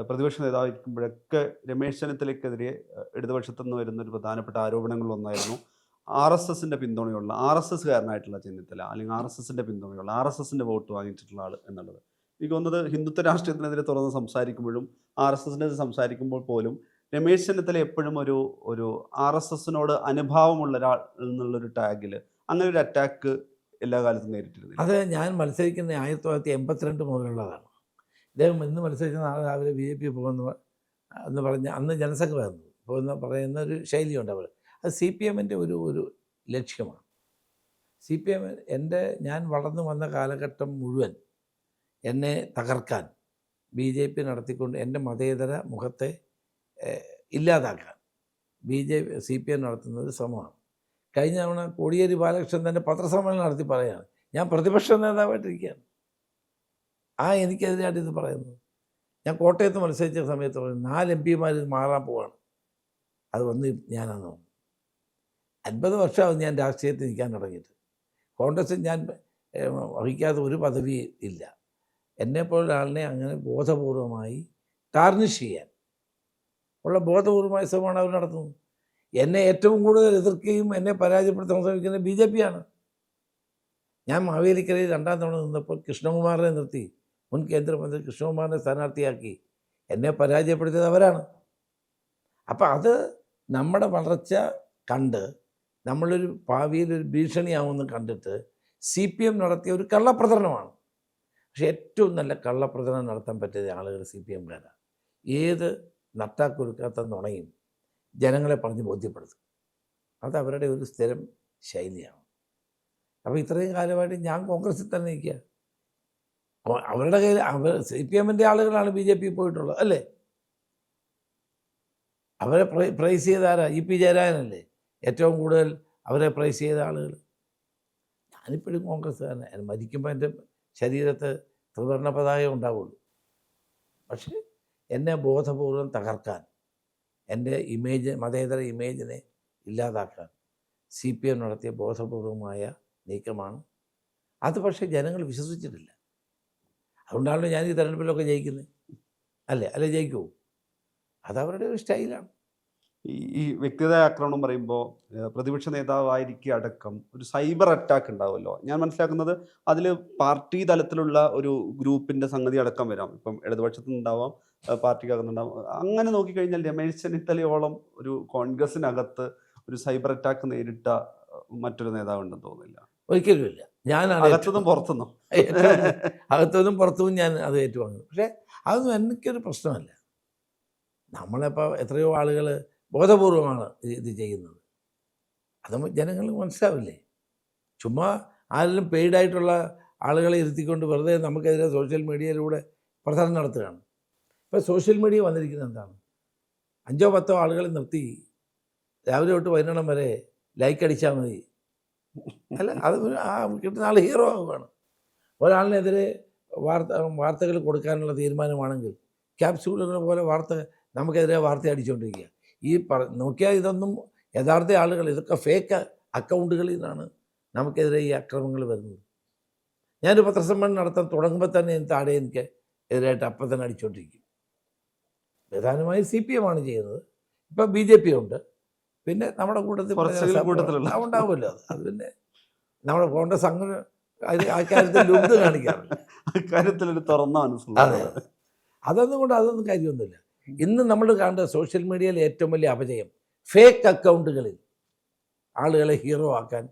പ്രതിപക്ഷ നേതാവായിരിക്കുമ്പോഴൊക്കെ രമേശ് ചെന്നിത്തലയ്ക്കെതിരെ ഇടതുപക്ഷത്തു നിന്ന് വരുന്നൊരു പ്രധാനപ്പെട്ട ആരോപണങ്ങളിലൊന്നായിരുന്നു RSSൻ്റെ പിന്തുണയുള്ള RSSകാരനായിട്ടുള്ള ചെന്നിത്തല, അല്ലെങ്കിൽ RSSൻ്റെ പിന്തുണയുള്ള RSSൻ്റെ വോട്ട് വാങ്ങിച്ചിട്ടുള്ള ആൾ എന്നുള്ളത്. എനിക്ക് തോന്നുന്നത് ഹിന്ദുത്വ രാഷ്ട്രീയത്തിനെതിരെ തുറന്ന് സംസാരിക്കുമ്പോഴും RSSനെതിരെ സംസാരിക്കുമ്പോൾ പോലും രമേശ് ചെന്നിത്തല എപ്പോഴും ഒരു RSSനോട് അനുഭാവമുള്ള ഒരാൾ എന്നുള്ളൊരു ടാഗിൽ അങ്ങനെ ഒരു അറ്റാക്ക് എല്ലാ കാലത്തും നേരിട്ടിരുന്നില്ല. അത് ഞാൻ മത്സരിക്കുന്ന 1982 മുതലുള്ളതാണ്. ഇദ്ദേഹം ഇന്ന് മത്സരിക്കുന്ന നാളെ രാവിലെ BJP പോകുന്ന എന്ന് പറഞ്ഞ് അന്ന് ജനസംഘ വരുന്നു പോകുന്ന പറയുന്ന ഒരു ശൈലിയുണ്ട് അവർ. അത് CPMൻ്റെ ഒരു ലക്ഷ്യമാണ്. CPM ഞാൻ വളർന്നു വന്ന കാലഘട്ടം മുഴുവൻ എന്നെ തകർക്കാൻ BJP നടത്തിക്കൊണ്ട് എൻ്റെ മതേതര മുഖത്തെ ഇല്ലാതാക്കാൻ CPM നടത്തുന്നത് ശ്രമമാണ്. കഴിഞ്ഞ തവണ കോടിയേരി ബാലകൃഷ്ണൻ തന്നെ പത്രസമ്മേളനം നടത്തി പറയുകയാണ്, ഞാൻ പ്രതിപക്ഷ നേതാവായിട്ടിരിക്കുകയാണ്. എനിക്കെതിരായിട്ട് ഇത് പറയുന്നത്. ഞാൻ കോട്ടയത്ത് മത്സരിച്ച സമയത്ത് പറഞ്ഞു 4 MP മാറാൻ പോവാണ്. അത് വന്ന് ഞാനാന്ന് തോന്നുന്നു. 50 വർഷമാവും ഞാൻ രാഷ്ട്രീയത്തിൽ നിൽക്കാൻ തുടങ്ങിയിട്ട്. കോൺഗ്രസ്സിൽ ഞാൻ വഹിക്കാത്ത ഒരു പദവി ഇല്ല. എന്നെപ്പോലുള്ള ആളിനെ അങ്ങനെ ബോധപൂർവമായി ടാർണിഷ് ചെയ്യാൻ ഉള്ള ബോധപൂർവമായ ശ്രമമാണ് അവർ നടത്തുന്നത്. എന്നെ ഏറ്റവും കൂടുതൽ എതിർക്കുകയും എന്നെ പരാജയപ്പെടുത്താൻ ശ്രമിക്കുന്നത് BJP ആണ്. ഞാൻ മാവേലിക്കരയിൽ 2ാം തവണ നിന്നപ്പോൾ കൃഷ്ണകുമാറിനെ നിർത്തി, മുൻ കേന്ദ്രമന്ത്രി കൃഷ്ണകുമാറിനെ സ്ഥാനാർത്ഥിയാക്കി എന്നെ പരാജയപ്പെടുത്തിയത് അവരാണ്. അപ്പം അത് നമ്മുടെ വളർച്ച കണ്ട് നമ്മളൊരു ഭാവിയിലൊരു ഭീഷണിയാവുമെന്ന് കണ്ടിട്ട് CPM നടത്തിയ ഒരു കള്ളപ്രചരണമാണ്. പക്ഷേ ഏറ്റവും നല്ല കള്ളപ്രചരണം നടത്താൻ പറ്റിയ ആളുകൾ CPMകാരാണ്. ഏത് നട്ടാക്കൊരുക്കാത്ത നുണയും ജനങ്ങളെ പറഞ്ഞ് ബോധ്യപ്പെടുത്തും. അത് അവരുടെ ഒരു സ്ഥിരം ശൈലിയാണ്. അപ്പോൾ ഇത്രയും കാലമായിട്ട് ഞാൻ കോൺഗ്രസിൽ തന്നെ നിൽക്കുക. അവരുടെ കയ്യിൽ CPMൻ്റെ ആളുകളാണ് BJP പോയിട്ടുള്ളത് അല്ലേ? അവരെ പ്രൈസ് ചെയ്ത ആരാ? EP ജയരാജനല്ലേ ഏറ്റവും കൂടുതൽ അവരെ പ്രൈസ് ചെയ്ത ആളുകൾ. ഞാനിപ്പോഴും കോൺഗ്രസ്സുകാരനാണ്. മരിക്കുമ്പോൾ എൻ്റെ ശരീരത്ത് ത്രിവർണ്ണ പതാക ഉണ്ടാവുള്ളൂ. പക്ഷേ എന്നെ ബോധപൂർവം തകർക്കാൻ, എൻ്റെ മതേതര ഇമേജിനെ ഇല്ലാതാക്കാൻ CPM നടത്തിയ ബോധപൂർവമായ നീക്കമാണ് അത്. പക്ഷേ ജനങ്ങൾ വിശ്വസിച്ചിട്ടില്ല. അതുകൊണ്ടാണല്ലോ ഞാൻ ഈ തെരഞ്ഞെടുപ്പിലൊക്കെ ജയിക്കുന്നത്. അല്ലേ ജയിക്കുമോ? അതവരുടെ ഒരു സ്റ്റൈലാണ്. ഈ വ്യക്തിഗത ആക്രമണം പറയുമ്പോൾ പ്രതിപക്ഷ നേതാവായിരിക്കെ അടക്കം ഒരു സൈബർ അറ്റാക്ക് ഉണ്ടാവുമല്ലോ. ഞാൻ മനസ്സിലാക്കുന്നത് അതിൽ പാർട്ടി തലത്തിലുള്ള ഒരു ഗ്രൂപ്പിൻ്റെ സംഗതി അടക്കം വരാം. ഇപ്പം ഇടതുപക്ഷത്തു നിന്നുണ്ടാവാം, പാർട്ടിക്കകത്തുണ്ടാവാം. അങ്ങനെ നോക്കിക്കഴിഞ്ഞാൽ രമേശ് ചെന്നിത്തലയോളം ഒരു കോൺഗ്രസിനകത്ത് ഒരു സൈബർ അറ്റാക്ക് നേരിട്ട മറ്റൊരു നേതാവുണ്ടെന്ന് തോന്നുന്നില്ല. ഒരിക്കലുമില്ല. ഞാനാണ് അകത്തുനിന്നും പുറത്തുനിന്നും അകത്തുനിന്നും പുറത്തുനിന്നും ഞാൻ അത് ഏറ്റുവാങ്ങുന്നു. പക്ഷേ അതൊന്നും എനിക്കൊരു പ്രശ്നമല്ല. നമ്മളിപ്പോൾ എത്രയോ ആളുകൾ ബോധപൂർവമാണ് ഇത് ചെയ്യുന്നത്. അത് ജനങ്ങൾക്ക് മനസ്സിലാവില്ലേ? ചുമ്മാ ആരെങ്കിലും പെയ്ഡായിട്ടുള്ള ആളുകളെ ഇരുത്തിക്കൊണ്ട് വെറുതെ നമുക്കെതിരെ സോഷ്യൽ മീഡിയയിലൂടെ പ്രചരണം നടത്തുകയാണ്. ഇപ്പോൾ സോഷ്യൽ മീഡിയ വന്നിരിക്കുന്നത് എന്താണ്? 5ഓ 10ഓ ആളുകളെ നിർത്തി രാവിലെ തൊട്ട് വൈകുന്നേരം വരെ ലൈക്ക് അടിച്ചാൽ മതി. അല്ല, അത് കിട്ടുന്ന ആൾ ഹീറോ ആവുകയാണ്. ഒരാളിനെതിരെ വാർത്തകൾ കൊടുക്കാനുള്ള തീരുമാനമാണെങ്കിൽ ക്യാപ്സ്യൂളുകൾ പോലെ നമുക്കെതിരെ വാർത്ത അടിച്ചുകൊണ്ടിരിക്കുക. നോക്കിയാൽ ഇതൊന്നും യഥാർത്ഥ ആളുകൾ, ഇതൊക്കെ ഫേക്ക് അക്കൗണ്ടുകളിൽ നിന്നാണ് നമുക്കെതിരെ ഈ അക്രമങ്ങൾ വരുന്നത്. ഞാനൊരു പത്രസമ്മേളനം നടത്താൻ തുടങ്ങുമ്പോൾ തന്നെ താഴെ എനിക്ക് എതിരായിട്ട് അപ്പം തന്നെ അടിച്ചുകൊണ്ടിരിക്കും. പ്രധാനമായും CPM ആണ് ചെയ്യുന്നത്. ഇപ്പം BJP ഉണ്ട്. പിന്നെ നമ്മുടെ കൂട്ടത്തിൽ ഉണ്ടാവുമല്ലോ. അത് പിന്നെ നമ്മുടെ കോൺഗ്രസ് അങ്ങനെ ആ കാര്യത്തിൽ ലുബ്ധ കാണിക്കാറില്ല. അക്കാര്യത്തിലൊരു തുറന്ന മനസ്സിലാവും. അതെ, അതൊന്നും കാര്യമൊന്നുമില്ല. ഇന്ന് നമ്മൾ കാണുന്ന സോഷ്യൽ മീഡിയയിലെ ഏറ്റവും വലിയ അപജയം ഫേക്ക് അക്കൗണ്ടുകളിൽ ആളുകളെ ഹീറോ ആക്കാൻ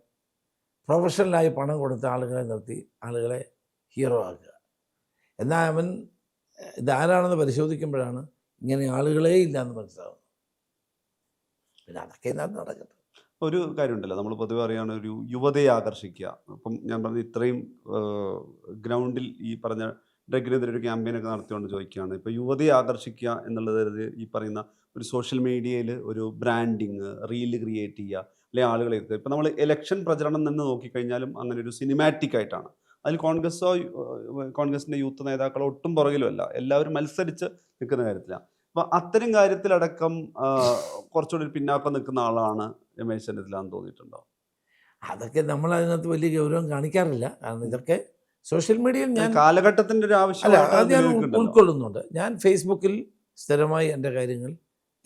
പ്രൊഫഷണലായി പണം കൊടുത്ത ആളുകളെ നിർത്തി ആളുകളെ ഹീറോ ആക്കുക. എന്നാൽ അവൻ ഇതാരാണെന്ന് പരിശോധിക്കുമ്പോഴാണ് ഇങ്ങനെ ആളുകളേ ഇല്ല എന്ന് മനസ്സിലാവുന്നത്. പിന്നെ അതൊക്കെ ഇതിനകത്ത് നടക്കട്ടെ. ഒരു കാര്യമുണ്ടല്ലോ, നമ്മൾ പൊതുവെ അറിയാണ് ഒരു യുവതയെ ആകർഷിക്കുക. അപ്പം ഞാൻ പറഞ്ഞ ഇത്രയും ഗ്രൗണ്ടിൽ ഈ പറഞ്ഞ ഡ്രഗിനെതിരെ ഒരു ക്യാമ്പയിനൊക്കെ നടത്തിക്കൊണ്ട് ചോദിക്കുകയാണ്. ഇപ്പോൾ യുവതയെ ആകർഷിക്കുക എന്നുള്ളത് ഈ പറയുന്ന ഒരു സോഷ്യൽ മീഡിയയിൽ ഒരു ബ്രാൻഡിങ്, റീല് ക്രിയേറ്റ് ചെയ്യുക, അല്ലെങ്കിൽ ആളുകളെ എത്തുക. ഇപ്പോൾ നമ്മൾ ഇലക്ഷൻ പ്രചരണം തന്നെ നോക്കിക്കഴിഞ്ഞാലും അങ്ങനെ ഒരു സിനിമാറ്റിക് ആയിട്ടാണ്. അതിൽ കോൺഗ്രസിൻ്റെ യൂത്ത് നേതാക്കളോ ഒട്ടും പുറകിലുമല്ല, എല്ലാവരും മത്സരിച്ച് നിൽക്കുന്ന കാര്യത്തിലാണ്. അപ്പോൾ അത്തരം കാര്യത്തിലടക്കം കുറച്ചുകൂടി പിന്നാക്കം നിൽക്കുന്ന ആളാണ് രമേശ് ചെന്നിത്തല എന്ന് തോന്നിയിട്ടുണ്ടോ? അതൊക്കെ നമ്മൾ അതിനകത്ത് വലിയ ഗൗരവം കാണിക്കാറില്ല. കാരണം ഇതൊക്കെ സോഷ്യൽ മീഡിയയിൽ ഞാൻ കാലഘട്ടത്തിൻ്റെ ഒരു ആവശ്യം അത് ഞാൻ ഉൾക്കൊള്ളുന്നുണ്ട്. ഞാൻ ഫേസ്ബുക്കിൽ സ്ഥിരമായി എൻ്റെ കാര്യങ്ങൾ,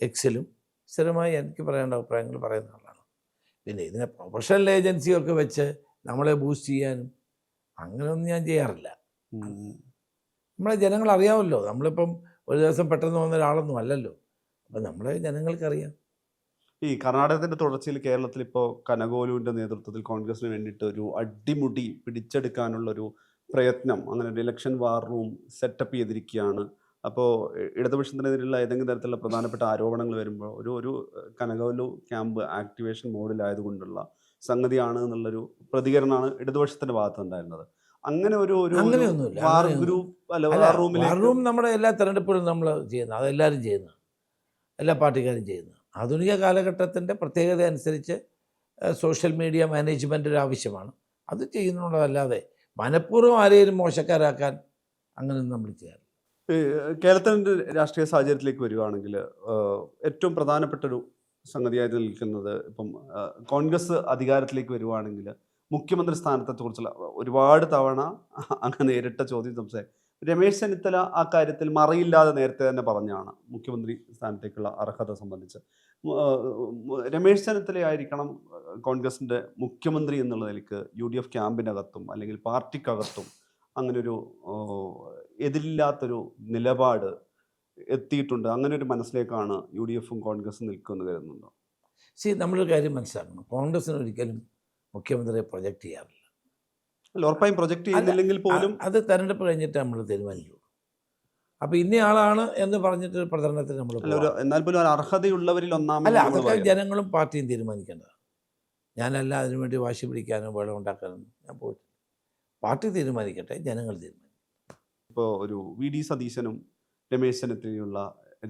എക്സിലും സ്ഥിരമായി എനിക്ക് പറയേണ്ട അഭിപ്രായങ്ങൾ പറയുന്ന ആളാണ്. പിന്നെ ഇതിനെ പ്രൊഫഷണൽ ഏജൻസിയൊക്കെ വെച്ച് നമ്മളെ ബൂസ്റ്റ് ചെയ്യാനും അങ്ങനെയൊന്നും ഞാൻ ചെയ്യാറില്ല. നമ്മളെ ജനങ്ങൾ അറിയാമല്ലോ. നമ്മളിപ്പം ഒരു ദിവസം പെട്ടെന്ന് വന്ന ഒരാളൊന്നും അല്ലല്ലോ. അപ്പം നമ്മളെ ജനങ്ങൾക്കറിയാം. ഈ കർണാടകത്തിൻ്റെ തുടർച്ചയിൽ കേരളത്തിൽ ഇപ്പോൾ കനകോലുവിൻ്റെ നേതൃത്വത്തിൽ കോൺഗ്രസിന് വേണ്ടിയിട്ട് ഒരു അടിമുടി പിടിച്ചെടുക്കാനുള്ളൊരു പ്രയത്നം, അങ്ങനെ ഒരു ഇലക്ഷൻ വാർ റൂം സെറ്റപ്പ് ചെയ്തിരിക്കുകയാണ്. അപ്പോൾ ഇടതുപക്ഷത്തിനെതിരെയുള്ള ഏതെങ്കിലും തരത്തിലുള്ള പ്രധാനപ്പെട്ട ആരോപണങ്ങൾ വരുമ്പോൾ ഒരു കനകോലു ക്യാമ്പ് ആക്ടിവേഷൻ മോഡിലായതുകൊണ്ടുള്ള സംഗതിയാണ് എന്നുള്ളൊരു പ്രതികരണമാണ് ഇടതുപക്ഷത്തിൻ്റെ ഭാഗത്തുണ്ടായിരുന്നത്. അങ്ങനെ അങ്ങനെയൊന്നുമില്ല. വാർ റൂം നമ്മുടെ എല്ലാ തെരഞ്ഞെടുപ്പുകളും നമ്മൾ ചെയ്യുന്നത്, അതെല്ലാവരും ചെയ്യുന്നത്, എല്ലാ പാർട്ടിക്കാരും ചെയ്യുന്നത്. ആധുനിക കാലഘട്ടത്തിൻ്റെ പ്രത്യേകത അനുസരിച്ച് സോഷ്യൽ മീഡിയ മാനേജ്മെൻ്റ് ഒരു ആവശ്യമാണ്. അത് ചെയ്യുന്നുള്ളതല്ലാതെ മനഃപൂർവ്വം ആരെയും മോശക്കാരാക്കാൻ അങ്ങനെയൊന്നും നമ്മൾ ചെയ്യാറില്ല. കേരളത്തിൻ്റെ രാഷ്ട്രീയ സാഹചര്യത്തിലേക്ക് വരികയാണെങ്കിൽ ഏറ്റവും പ്രധാനപ്പെട്ടൊരു സംഗതിയായിട്ട് നിൽക്കുന്നത്, ഇപ്പം കോൺഗ്രസ് അധികാരത്തിലേക്ക് വരുവാണെങ്കിൽ മുഖ്യമന്ത്രി സ്ഥാനത്തെക്കുറിച്ചുള്ള ഒരുപാട് തവണ അങ്ങനെ നേരിട്ട ചോദ്യം സംസാരിക്കും. രമേശ് ചെന്നിത്തല ആ കാര്യത്തിൽ മറയില്ലാതെ നേരത്തെ തന്നെ പറഞ്ഞാണ് മുഖ്യമന്ത്രി സ്ഥാനത്തേക്കുള്ള അർഹത സംബന്ധിച്ച്. രമേശ് ചെന്നിത്തലയായിരിക്കണം കോൺഗ്രസിൻ്റെ മുഖ്യമന്ത്രി എന്നുള്ള നിലയ്ക്ക് UDF ക്യാമ്പിനകത്തും അല്ലെങ്കിൽ പാർട്ടിക്കകത്തും അങ്ങനൊരു എതിരില്ലാത്തൊരു നിലപാട് എത്തിയിട്ടുണ്ട്. അങ്ങനെ ഒരു മനസ്സിലേക്കാണ് UDFും കോൺഗ്രസും നിൽക്കുന്നത് കരുതുന്നുണ്ടോ? നമ്മളൊരു കാര്യം മനസ്സിലാക്കണം, കോൺഗ്രസിന് ഒരിക്കലും മുഖ്യമന്ത്രിയെ പ്രൊജക്റ്റ് ചെയ്യാറില്ല. അല്ല, ഉറപ്പായും പ്രൊജക്റ്റ് ചെയ്യുന്നില്ലെങ്കിൽ പോലും അത് തെരഞ്ഞെടുപ്പ് കഴിഞ്ഞിട്ട് നമ്മൾ തീരുമാനിച്ചു. അപ്പോൾ ഇന്നയാളാണ് എന്ന് പറഞ്ഞിട്ട് പ്രചരണത്തിന് നമ്മൾ എന്നാൽ പോലും ഒരു അർഹതയുള്ളവരിൽ അല്ല, ഒന്നാമത് അതൊക്കെ ജനങ്ങളും പാർട്ടിയും തീരുമാനിക്കേണ്ടതാണ്. ഞാനല്ല അതിനുവേണ്ടി വാശി പിടിക്കാനോ വെള്ളം ഉണ്ടാക്കാനോ ഞാൻ പോയിട്ടില്ല. പാർട്ടി തീരുമാനിക്കട്ടെ, ജനങ്ങൾ തീരുമാനിക്കും. ഇപ്പോൾ ഒരു VD സതീശനും രമേശ് ചെന്നിത്തലയുള്ള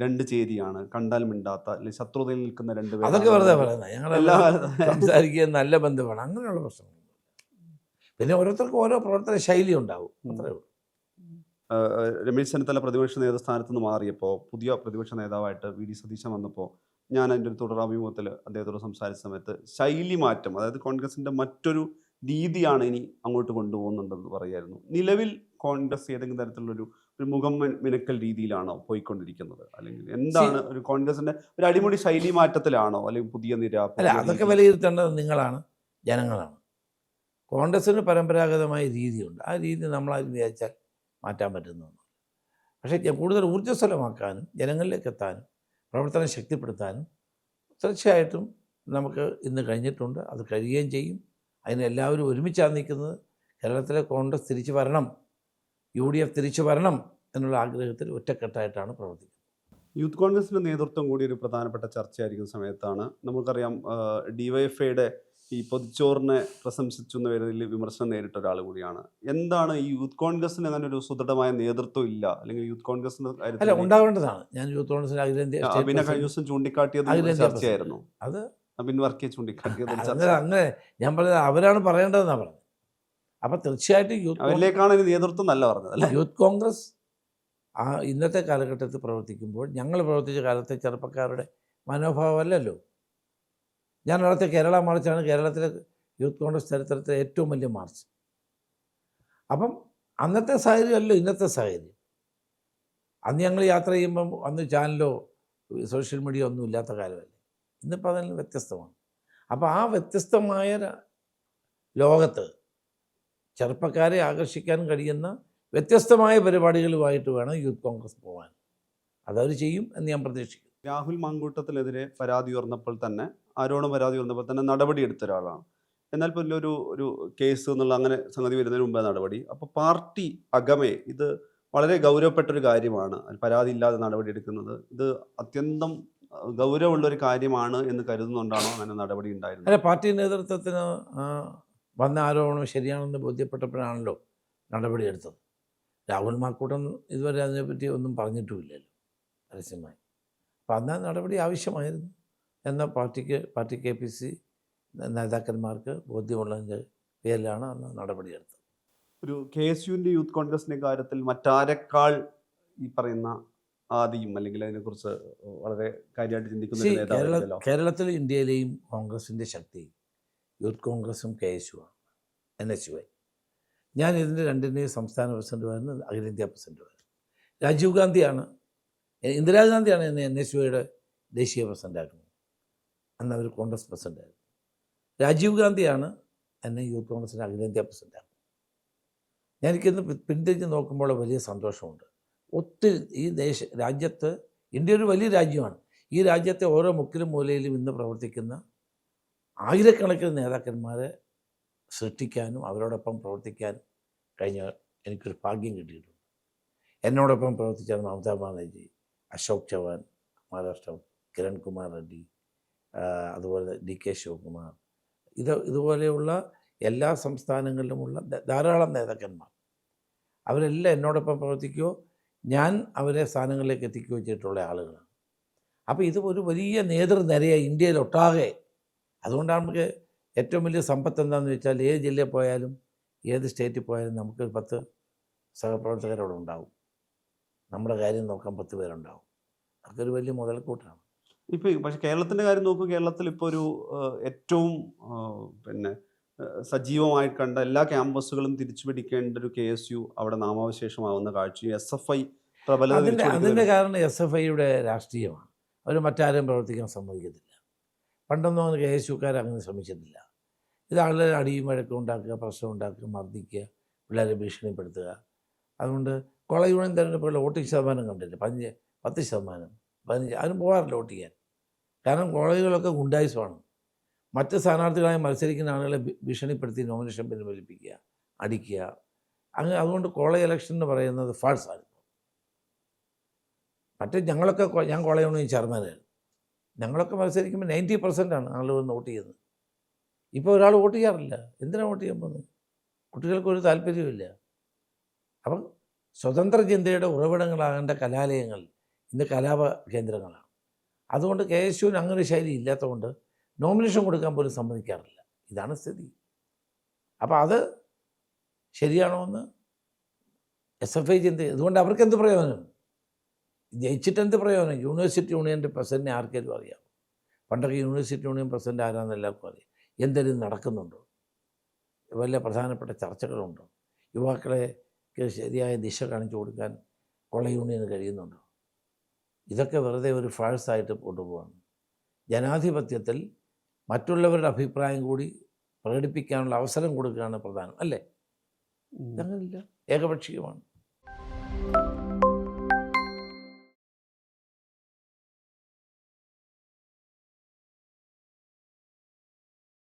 രണ്ട് ചേരിയാണ്, കണ്ടാൽ മിണ്ടാത്ത അല്ലെങ്കിൽ ശത്രുതയിൽ നിൽക്കുന്ന രണ്ട് പേര്. അതൊക്കെ വെറുതെ പറയുന്നത്. ഞങ്ങളെല്ലാം സംസാരിക്കുക, നല്ല ബന്ധമാണ്, അങ്ങനെയുള്ള പ്രശ്നങ്ങൾ. പിന്നെ ഓരോരുത്തർക്കും ഓരോ പ്രവർത്തന ശൈലി ഉണ്ടാവും, അത്രേ ഉള്ളൂ. രമേശ് ചെന്നിത്തല പ്രതിപക്ഷ നേതൃസ്ഥാനത്ത് നിന്ന് മാറിയപ്പോൾ പുതിയ പ്രതിപക്ഷ നേതാവായിട്ട് VD സതീശൻ വന്നപ്പോൾ ഞാൻ അതിൻ്റെ ഒരു തുടരഭിമുഖത്തിൽ അദ്ദേഹത്തോട് സംസാരിച്ച സമയത്ത് ശൈലി മാറ്റം, അതായത് കോൺഗ്രസിൻ്റെ മറ്റൊരു രീതിയാണ് ഇനി അങ്ങോട്ട് കൊണ്ടുപോകുന്നുണ്ടെന്ന് പറയായിരുന്നു. നിലവിൽ കോൺഗ്രസ് ഏതെങ്കിലും തരത്തിലുള്ളൊരു മുഖം മിനുക്കൽ രീതിയിലാണോ പോയിക്കൊണ്ടിരിക്കുന്നത്, അല്ലെങ്കിൽ എന്താണ് ഒരു കോൺഗ്രസിൻ്റെ ഒരു അടിമുടി ശൈലി മാറ്റത്തിലാണോ, അല്ലെങ്കിൽ പുതിയ നിര? അല്ല, അതൊക്കെ വിലയിരുത്തേണ്ടത് നിങ്ങളാണ്, ജനങ്ങളാണ്. കോൺഗ്രസ്സിന് പരമ്പരാഗതമായ രീതിയുണ്ട്. ആ രീതി നമ്മളാരും വിചാരിച്ചാൽ മാറ്റാൻ പറ്റുന്നതാണ്. പക്ഷേ കൂടുതൽ ഊർജ്ജസ്വലമാക്കാനും ജനങ്ങളിലേക്ക് എത്താനും പ്രവർത്തനം ശക്തിപ്പെടുത്താനും തീർച്ചയായിട്ടും നമുക്ക് ഇന്ന് കഴിഞ്ഞിട്ടുണ്ട്, അത് കഴിയുകയും ചെയ്യും. അതിന് എല്ലാവരും ഒരുമിച്ചാണ് നിൽക്കുന്നത്. കേരളത്തിലെ കോൺഗ്രസ് തിരിച്ചു വരണം, UDF തിരിച്ചു വരണം എന്നുള്ള ആഗ്രഹത്തിൽ ഒറ്റക്കെട്ടായിട്ടാണ് പ്രവർത്തിക്കുന്നത്. യൂത്ത് കോൺഗ്രസിൻ്റെ നേതൃത്വം കൂടി ഒരു പ്രധാനപ്പെട്ട ചർച്ചയായിരിക്കുന്ന സമയത്താണ് നമുക്കറിയാം DYFIയുടെ ഈ പൊതിച്ചോറിനെ പ്രശംസിച്ചു എന്ന പേരിൽ വിമർശനം നേരിട്ട ഒരാൾ കൂടിയാണ്. എന്താണ് ഈ യൂത്ത് കോൺഗ്രസിന് അങ്ങനെ ഒരു സുദൃഢമായ നേതൃത്വം ഇല്ല, അല്ലെങ്കിൽ യൂത്ത് കോൺഗ്രസിന്റെ അല്ല ഉണ്ടാവേണ്ടതാണ്. ഞാൻ യൂത്ത് കോൺഗ്രസിന്റെ അഭിന കഴിഞ്ഞ ദിവസം ചൂണ്ടിക്കാട്ടിയത് ചർച്ചയായിരുന്നു. അത് അബിൻ വർക്കിയെ ചൂണ്ടിക്കാട്ടിയത് അങ്ങനെ ഞാൻ പറഞ്ഞത് അവരാണ് പറയേണ്ടതെന്നാണ് പറഞ്ഞത്. അപ്പം തീർച്ചയായിട്ടും അവരിലേക്കാണ് നേതൃത്വം നല്ല പറഞ്ഞത് അല്ലേ? യൂത്ത് കോൺഗ്രസ് ഇന്നത്തെ കാലഘട്ടത്തിൽ പ്രവർത്തിക്കുമ്പോൾ ഞങ്ങൾ പ്രവർത്തിച്ച കാലത്തെ ചെറുപ്പക്കാരുടെ മനോഭാവമല്ലല്ലോ. ഞാൻ നടത്തിയ കേരള മാർച്ചാണ് കേരളത്തിലെ യൂത്ത് കോൺഗ്രസ് ചരിത്രത്തിലെ ഏറ്റവും വലിയ മാർച്ച്. അപ്പം അന്നത്തെ സാഹചര്യമല്ലോ ഇന്നത്തെ സാഹചര്യം. അന്ന് ഞങ്ങൾ യാത്ര ചെയ്യുമ്പം അന്ന് ചാനലോ സോഷ്യൽ മീഡിയ ഒന്നും ഇല്ലാത്ത കാലമല്ലേ. ഇന്നിപ്പോൾ അതിൽ വ്യത്യസ്തമാണ്. അപ്പോൾ ആ വ്യത്യസ്തമായ ലോകത്ത് ചെറുപ്പക്കാരെ ആകർഷിക്കാൻ കഴിയുന്ന വ്യത്യസ്തമായ പരിപാടികളുമായിട്ട് വേണം യൂത്ത് കോൺഗ്രസ് പോകാൻ. അതവർ ചെയ്യും എന്ന് ഞാൻ പ്രതീക്ഷിക്കുന്നു. രാഹുൽ മാങ്കൂട്ടത്തിനെതിരെ പരാതി ഉയർന്നപ്പോൾ തന്നെ, ആരോടും പരാതി ഉയർന്നപ്പോൾ തന്നെ നടപടിയെടുത്ത ഒരാളാണ്. എന്നാൽ പോലും ഒരു കേസ് എന്നുള്ള അങ്ങനെ സംഗതി വരുന്നതിന് മുമ്പേ നടപടി. അപ്പോൾ പാർട്ടി അകമേ ഇത് വളരെ ഗൗരവപ്പെട്ടൊരു കാര്യമാണ്, പരാതി ഇല്ലാതെ നടപടിയെടുക്കുന്നത്. ഇത് അത്യന്തം ഗൗരവമുള്ളൊരു കാര്യമാണ് എന്ന് കരുതുന്നുകൊണ്ടാണോ അങ്ങനെ നടപടി ഉണ്ടായിരുന്നത്? അല്ല, പാർട്ടി നേതൃത്വത്തിന് വന്ന ആരോപണം ശരിയാണെന്ന് ബോധ്യപ്പെട്ടപ്പോഴാണല്ലോ നടപടിയെടുത്തത്. രാഹുൽ മാക്കൂട്ടം ഇതുവരെ അതിനെപ്പറ്റി ഒന്നും പറഞ്ഞിട്ടുമില്ലല്ലോ പരസ്യമായി. അപ്പം അന്ന് നടപടി ആവശ്യമായിരുന്നു എന്ന പാർട്ടി KPC നേതാക്കന്മാർക്ക് ബോധ്യമുള്ളതിൻ്റെ പേരിലാണ് അന്ന് നടപടിയെടുത്തത്. ഒരു KSUവിൻ്റെ യൂത്ത് കോൺഗ്രസിൻ്റെ കാര്യത്തിൽ മറ്റാരെക്കാൾ ഈ പറയുന്ന ആദിയും അല്ലെങ്കിൽ അതിനെക്കുറിച്ച് വളരെ കാര്യമായിട്ട് ചിന്തിക്കുന്ന കേരളത്തിലും ഇന്ത്യയിലെയും കോൺഗ്രസിൻ്റെ ശക്തി യൂത്ത് കോൺഗ്രസും KSUവാണ്, NSUI. ഞാൻ ഇതിൻ്റെ രണ്ടിൻ്റെയും സംസ്ഥാന പ്രസിഡന്റുമായിരുന്നു, അഖിലേന്ത്യാ പ്രസിഡന്റുമായിരുന്നു. രാജീവ് ഗാന്ധിയാണ്, ഇന്ദിരാഗാന്ധിയാണ് എന്നെ NSUIയുടെ ദേശീയ പ്രസിഡൻ്റാക്കുന്നത്. അന്ന് അവർ കോൺഗ്രസ് പ്രസിഡൻ്റായിരുന്നു. രാജീവ് ഗാന്ധിയാണ് എന്നെ യൂത്ത് കോൺഗ്രസിൻ്റെ അഖിലേന്ത്യാ പ്രസിഡൻ്റാക്കുന്നത്. എനിക്കിന്ന് പിന്തിരിഞ്ഞ് നോക്കുമ്പോൾ വലിയ സന്തോഷമുണ്ട്. ഒത്തിരി ഈ രാജ്യത്ത്, ഇന്ത്യ ഒരു വലിയ രാജ്യമാണ്. ഈ രാജ്യത്തെ ഓരോ മുക്കിലും മൂലയിലും ഇന്ന് പ്രവർത്തിക്കുന്ന ആയിരക്കണക്കിന് നേതാക്കന്മാരെ സൃഷ്ടിക്കാനും അവരോടൊപ്പം പ്രവർത്തിക്കാനും കഴിഞ്ഞ എനിക്കൊരു ഭാഗ്യം കിട്ടിയിട്ടുണ്ട്. എന്നോടൊപ്പം പ്രവർത്തിച്ച മമതാ ബാനർജി, അശോക് ചവാൻ മഹാരാഷ്ട്ര, കിരൺ കുമാർ റെഡ്ഡി, അതുപോലെ DK ശിവകുമാർ, ഇതുപോലെയുള്ള എല്ലാ സംസ്ഥാനങ്ങളിലുമുള്ള ധാരാളം നേതാക്കന്മാർ, അവരെല്ലാം എന്നോടൊപ്പം പ്രവർത്തിക്കുകയോ ഞാൻ അവരെ സ്ഥാനങ്ങളിലേക്ക് എത്തിക്കുകയോ ചെയ്തിട്ടുള്ള ആളുകളാണ്. അപ്പോൾ ഇത് ഒരു വലിയ നേതൃനിരയെ ഇന്ത്യയിലൊട്ടാകെ. അതുകൊണ്ടാണ് നമുക്ക് ഏറ്റവും വലിയ സമ്പത്ത് എന്താണെന്ന് വെച്ചാൽ ഏത് ജില്ലയിൽ പോയാലും ഏത് സ്റ്റേറ്റിൽ പോയാലും നമുക്ക് 10 സഹപ്രവർത്തകരോട് ഉണ്ടാവും. നമ്മുടെ കാര്യം നോക്കാൻ 10 പേരുണ്ടാവും. അതൊരു വലിയ മുതൽക്കൂട്ടാണ്. ഇപ്പോൾ പക്ഷേ കേരളത്തിൻ്റെ കാര്യം നോക്കുക, കേരളത്തിൽ ഇപ്പോൾ ഒരു ഏറ്റവും സജീവമായി കണ്ട എല്ലാ ക്യാമ്പസുകളും തിരിച്ചു പിടിക്കേണ്ട ഒരു KSU അവിടെ നാമാവശേഷമാവുന്ന കാഴ്ചയും SFI പ്രബലത അതിൻ്റെ തിരിച്ചു അതിൻ്റെ പിടിക്കുന്ന കാരണം SFIയുടെ രാഷ്ട്രീയമാണ്. അവർ മറ്റാരും പ്രവർത്തിക്കാൻ സമ്മതിക്കത്തില്ല. പണ്ടൊന്നും അങ്ങനെ KSUക്കാർ അങ്ങനെ ശ്രമിച്ചിട്ടില്ല. ഇത് ആളുകളെ അടിയും വഴക്കും ഉണ്ടാക്കുക, പ്രശ്നം ഉണ്ടാക്കുക, മർദ്ദിക്കുക, പിള്ളേരെ ഭീഷണിപ്പെടുത്തുക. അതുകൊണ്ട് കോളേജ് യൂണിയൻ തിരഞ്ഞെടുപ്പുകളിൽ വോട്ടിംഗ് ശതമാനം കണ്ടില്ല, 10%, 15 ആരും പോകാറില്ല വോട്ട് ചെയ്യാൻ. കാരണം കോളേജുകളൊക്കെ ഗുണ്ടായുസമാണ്. മറ്റ് സ്ഥാനാർത്ഥികളായി മത്സരിക്കുന്ന ആളുകളെ ഭീഷണിപ്പെടുത്തി നോമിനേഷൻ പിൻവലിപ്പിക്കുക, അടിക്കുക. അങ്ങനെ അതുകൊണ്ട് കോളേജ് ഇലക്ഷൻ എന്ന് പറയുന്നത് ഫാൾസായിരുന്നു. മറ്റേ ഞാൻ കോളേജ് യൂണിയൻ ചെയർമാനായിരുന്നു. ഞങ്ങളൊക്കെ മത്സരിക്കുമ്പോൾ 90% ആളുകൾ വന്ന് വോട്ട് ചെയ്യുന്നത്. ഇപ്പോൾ ഒരാൾ വോട്ട് ചെയ്യാറില്ല. എന്തിനാണ് വോട്ട് ചെയ്യാൻ പോകുന്നത്? കുട്ടികൾക്കൊരു താല്പര്യമില്ല. അപ്പം സ്വതന്ത്ര ചിന്തയുടെ ഉറവിടങ്ങളാകേണ്ട കലാലയങ്ങൾ ഇന്ന് കലാപ കേന്ദ്രങ്ങളാണ്. അതുകൊണ്ട് KSUവിന് അങ്ങനെ ശൈലി ഇല്ലാത്തതുകൊണ്ട് നോമിനേഷൻ കൊടുക്കാൻ പോലും സമ്മതിക്കാറില്ല. ഇതാണ് സ്ഥിതി. അപ്പോൾ അത് ശരിയാണോ എന്ന് SFI ചിന്ത. അതുകൊണ്ട് അവർക്ക് എന്ത് പ്രയോജനം? ജയിച്ചിട്ട് എന്ത് പ്രയോജനം? യൂണിവേഴ്സിറ്റി യൂണിയൻ്റെ പ്രസിഡന്റിനെ ആർക്കെങ്കിലും അറിയാം. പണ്ടൊക്കെ യൂണിവേഴ്സിറ്റി യൂണിയൻ പ്രസിഡന്റ് ആരാണെന്ന് എല്ലാവർക്കും അറിയാം. എന്തെങ്കിലും നടക്കുന്നുണ്ടോ? വല്ല പ്രധാനപ്പെട്ട ചർച്ചകളുണ്ടോ? യുവാക്കളെ ശരിയായ ദിശ കാണിച്ചു കൊടുക്കാൻ കോളേജ് യൂണിയന് കഴിയുന്നുണ്ടോ? ഇതൊക്കെ വെറുതെ ഒരു ഫാഴ്സായിട്ട് കൊണ്ടുപോവാണ്. ജനാധിപത്യത്തിൽ മറ്റുള്ളവരുടെ അഭിപ്രായം കൂടി പ്രകടിപ്പിക്കാനുള്ള അവസരം കൊടുക്കുകയാണ് പ്രധാനം, അല്ലേ? അങ്ങനെയില്ല, ഏകപക്ഷീയമാണ്.